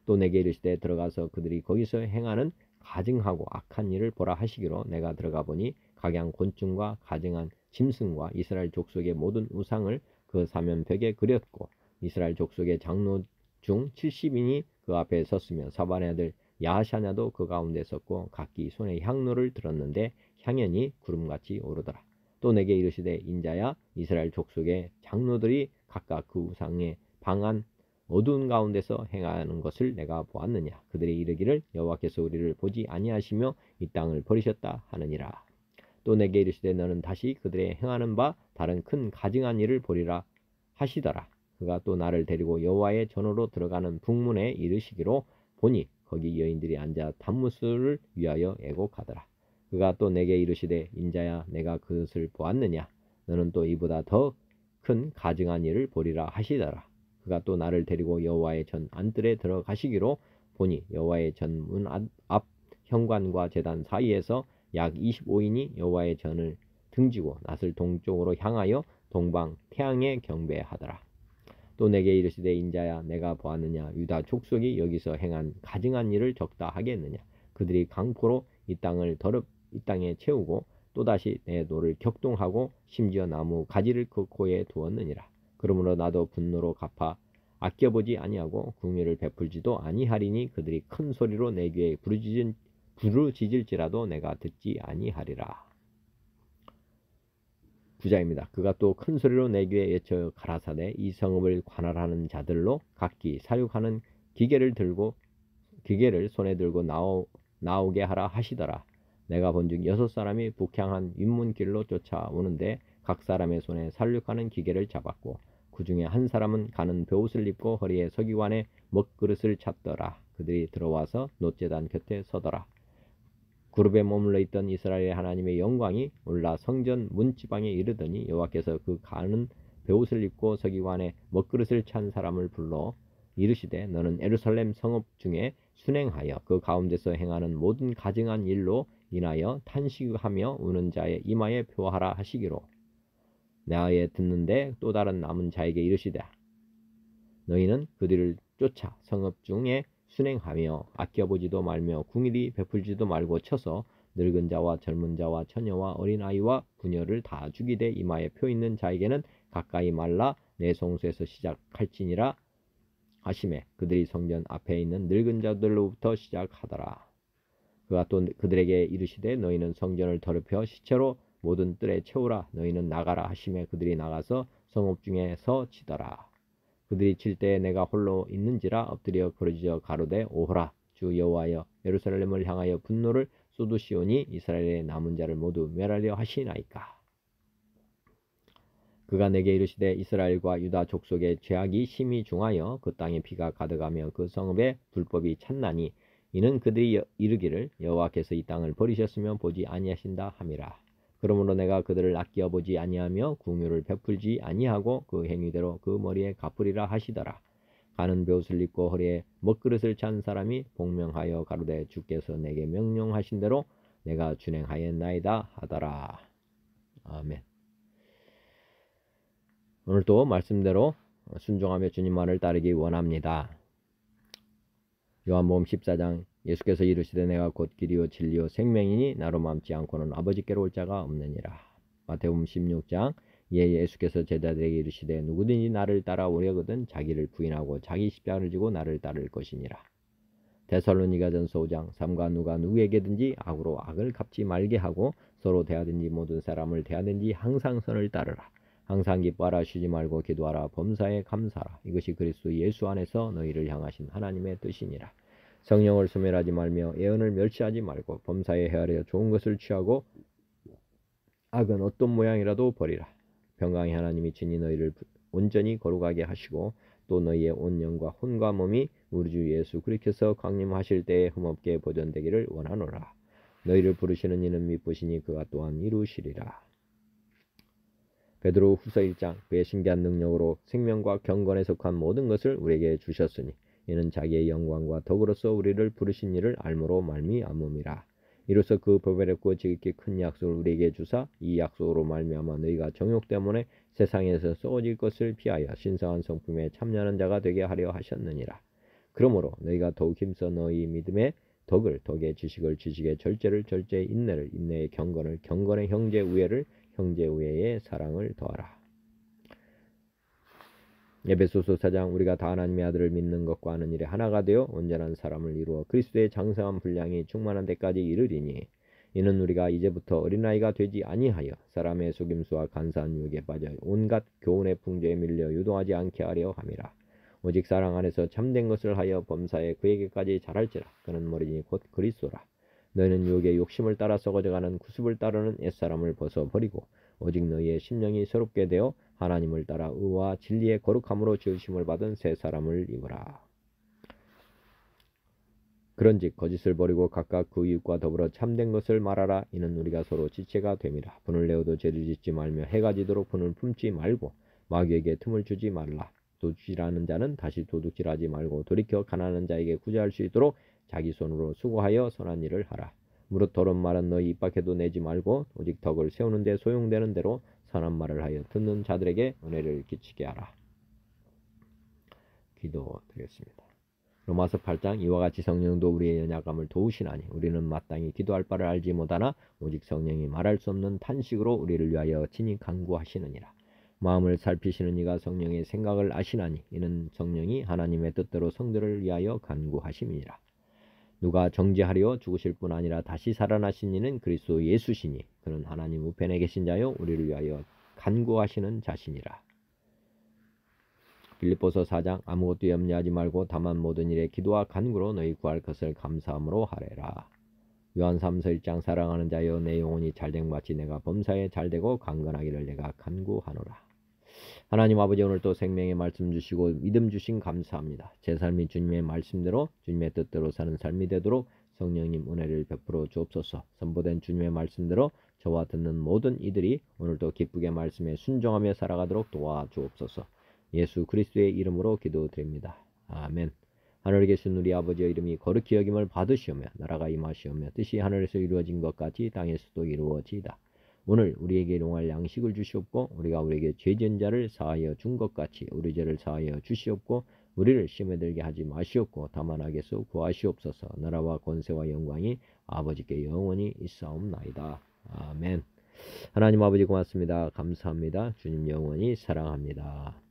또 내게 이르시되 들어가서 그들이 거기서 행하는 가증하고 악한 일을 보라 하시기로 내가 들어가 보니 각양 곤충과 가증한 짐승과 이스라엘 족속의 모든 우상을 그 사면벽에 그렸고 이스라엘 족속의 장로 중 70인이 그 앞에 섰으며 사반의 아들 야하샤냐도 그 가운데 섰고 각기 손에 향로를 들었는데 향연이 구름같이 오르더라. 또 내게 이르시되 인자야 이스라엘 족속의 장로들이 각각 그 우상의 방한 어두운 가운데서 행하는 것을 내가 보았느냐. 그들이 이르기를 여호와께서 우리를 보지 아니하시며 이 땅을 버리셨다 하느니라. 또 내게 이르시되 너는 다시 그들의 행하는 바 다른 큰 가증한 일을 보리라 하시더라. 그가 또 나를 데리고 여호와의 전으로 들어가는 북문에 이르시기로 보니 거기 여인들이 앉아 단무술을 위하여 애곡하더라. 그가 또 내게 이르시되 인자야 내가 그것을 보았느냐. 너는 또 이보다 더 큰 가증한 일을 보리라 하시더라. 그가 또 나를 데리고 여호와의 전 안뜰에 들어가시기로 보니 여호와의 전 문 앞 현관과 제단 사이에서 약 25인이 여호와의 전을 등지고 낫을 동쪽으로 향하여 동방 태양에 경배하더라. 또 내게 이르시되 인자야 내가 보았느냐. 유다 족속이 여기서 행한 가증한 일을 적다 하겠느냐. 그들이 강포로 이 땅에 채우고 또다시 내 노를 격동하고 심지어 나무 가지를 그 코에 두었느니라. 그러므로 나도 분노로 갚아 아껴보지 아니하고 궁유를 베풀지도 아니하리니 그들이 큰 소리로 내 귀에 부르짖을지라도 내가 듣지 아니하리라. 9장입니다. 그가 또 큰 소리로 내 귀에 외쳐 가라사대 이 성읍을 관할하는 자들로 각기 사육하는 기계를 손에 들고 나오게 하라 하시더라. 내가 본즉 6사람이 북향한 윗문길로 쫓아오는데 각 사람의 손에 살육하는 기계를 잡았고 그 중에 한 사람은 가는 베옷을 입고 허리에 서기관의 먹그릇을 찼더라. 그들이 들어와서 놋제단 곁에 서더라. 그룹에 머물러 있던 이스라엘의 하나님의 영광이 올라 성전 문지방에 이르더니 여호와께서 그 가는 베옷을 입고 서기관의 먹그릇을 찬 사람을 불러 이르시되 너는 예루살렘 성읍 중에 순행하여 그 가운데서 행하는 모든 가증한 일로 인하여 탄식하며 우는 자의 이마에 표하라 하시기로 나의 듣는데 또 다른 남은 자에게 이르시되 너희는 그들을 쫓아 성읍 중에 순행하며 아껴보지도 말며 궁일이 베풀지도 말고 쳐서 늙은 자와 젊은 자와 처녀와 어린아이와 부녀를 다 죽이되 이마에 표 있는 자에게는 가까이 말라 내 성소에서 시작할지니라 하시매 그들이 성전 앞에 있는 늙은 자들로부터 시작하더라. 그가 또 그들에게 이르시되 너희는 성전을 더럽혀 시체로 모든 뜰에 채우라. 너희는 나가라 하시매 그들이 나가서 성읍 중에서 치더라. 그들이 칠 때에 내가 홀로 있는지라 엎드려 부르짖어 가로되 오호라 주 여호와여 예루살렘을 향하여 분노를 쏟으시오니 이스라엘의 남은 자를 모두 멸하려 하시나이까. 그가 내게 이르시되 이스라엘과 유다 족속의 죄악이 심히 중하여 그 땅에 피가 가득하며 그 성읍에 불법이 찼나니 이는 그들이 이르기를 여호와께서 이 땅을 버리셨으면 보지 아니하신다 함이라. 그러므로 내가 그들을 아끼어 보지 아니하며 긍휼을 베풀지 아니하고 그 행위대로 그 머리에 갚으리라 하시더라. 가는 벼옷을 입고 허리에 먹그릇을 찬 사람이 복명하여 가로되 주께서 내게 명령하신 대로 내가 준행하였나이다 하더라. 아멘. 오늘도 말씀대로 순종하며 주님 말을 따르기 원합니다. 요한복음 14장 예수께서 이르시되 내가 곧 길이요 진리요 생명이니 나로 맘지 않고는 아버지께로 올 자가 없느니라. 마태복음 16장 예수께서 제자들에게 이르시되 누구든지 나를 따라오려거든 자기를 부인하고 자기 십자가를 지고 나를 따를 것이니라. 데살로니가전서 5장 삼가 누가 누구에게든지 악으로 악을 갚지 말게 하고 서로 대하든지 모든 사람을 대하든지 항상 선을 따르라. 항상 기뻐하라 쉬지 말고 기도하라 범사에 감사하라. 이것이 그리스도 예수 안에서 너희를 향하신 하나님의 뜻이니라. 성령을 소멸하지 말며 예언을 멸시하지 말고 범사에 헤아려 좋은 것을 취하고 악은 어떤 모양이라도 버리라. 평강의 하나님이 친히 너희를 온전히 거룩하게 하시고 또 너희의 온 영과 혼과 몸이 우리 주 예수 그리스도께서 강림하실 때에 흠없게 보존되기를 원하노라. 너희를 부르시는 이는 미쁘시니 그가 또한 이루시리라. 베드로 후서 1장 그의 신기한 능력으로 생명과 경건에 속한 모든 것을 우리에게 주셨으니 이는 자기의 영광과 덕으로서 우리를 부르신 이를 알므로 말미암음이라. 이로써 그 보배롭고 지극히 큰 약속을 우리에게 주사 이 약속으로 말미암아 너희가 정욕 때문에 세상에서 썩어질 것을 피하여 신성한 성품에 참여하는 자가 되게 하려 하셨느니라. 그러므로 너희가 더욱 힘써 너희 믿음의 덕을 덕의 지식을 지식의 절제를 절제의 인내를 인내의 경건을 경건의 형제 우애를 형제 우애의 사랑을 더하라. 에베소서 4장 우리가 다 하나님의 아들을 믿는 것과 하는 일에 하나가 되어 온전한 사람을 이루어 그리스도의 장성한 분량이 충만한 데까지 이르리니 이는 우리가 이제부터 어린아이가 되지 아니하여 사람의 속임수와 간사한 유혹에 빠져 온갖 교훈의 풍조에 밀려 유동하지 않게 하려 함이라. 오직 사랑 안에서 참된 것을 하여 범사에 그에게까지 자랄지라. 그는 머리니 곧 그리스도라. 너희는 유혹의 욕심을 따라 썩어져가는 구습을 따르는 옛사람을 벗어버리고 오직 너희의 심령이 새롭게 되어 하나님을 따라 의와 진리의 거룩함으로 지으심을 받은 새 사람을 입으라. 그런즉 거짓을 버리고 각각 그 이웃과 더불어 참된 것을 말하라. 이는 우리가 서로 지체가 됨이라. 분을 내어도 죄를 짓지 말며 해가 지도록 분을 품지 말고 마귀에게 틈을 주지 말라. 도둑질하는 자는 다시 도둑질하지 말고 돌이켜 가난한 자에게 구제할 수 있도록 자기 손으로 수고하여 선한 일을 하라. 무릇 더러운 말은 너희 입 밖에도 내지 말고 오직 덕을 세우는 데 소용되는 대로 선한 말을 하여 듣는 자들에게 은혜를 끼치게 하라. 기도드리겠습니다. 로마서 8장 이와 같이 성령도 우리의 연약함을 도우시나니 우리는 마땅히 기도할 바를 알지 못하나 오직 성령이 말할 수 없는 탄식으로 우리를 위하여 친히 간구하시느니라. 마음을 살피시는 이가 성령의 생각을 아시나니 이는 성령이 하나님의 뜻대로 성들을 위하여 간구하심이니라. 누가 정죄하려 죽으실 뿐 아니라 다시 살아나신 이는 그리스도 예수시니 그는 하나님 우편에 계신 자요 우리를 위하여 간구하시는 자시니라. 빌립보서 4장 아무것도 염려하지 말고 다만 모든 일에 기도와 간구로 너희 구할 것을 감사함으로 하래라. 요한 3서 1장 사랑하는 자여 내 영혼이 잘된 같이 내가 범사에 잘되고 강건하기를 내가 간구하노라. 하나님 아버지 오늘도 생명의 말씀 주시고 믿음 주신 감사합니다. 제 삶이 주님의 말씀대로 주님의 뜻대로 사는 삶이 되도록 성령님 은혜를 베풀어 주옵소서. 선포된 주님의 말씀대로 저와 듣는 모든 이들이 오늘도 기쁘게 말씀에 순종하며 살아가도록 도와주옵소서. 예수 그리스도의 이름으로 기도드립니다. 아멘. 하늘에 계신 우리 아버지의 이름이 거룩히 여김을 받으시오며 나라가 임하시오며 뜻이 하늘에서 이루어진 것 같이 땅에서도 이루어지이다. 오늘 우리에게 일용할 양식을 주시옵고 우리가 우리에게 죄 지은 자를 사하여 준 것 같이 우리 죄를 사하여 주시옵고 우리를 시험에 들게 하지 마시옵고 다만 악에서 구하시옵소서. 나라와 권세와 영광이 아버지께 영원히 있사옵나이다. 아멘. 하나님 아버지 고맙습니다. 감사합니다. 주님 영원히 사랑합니다.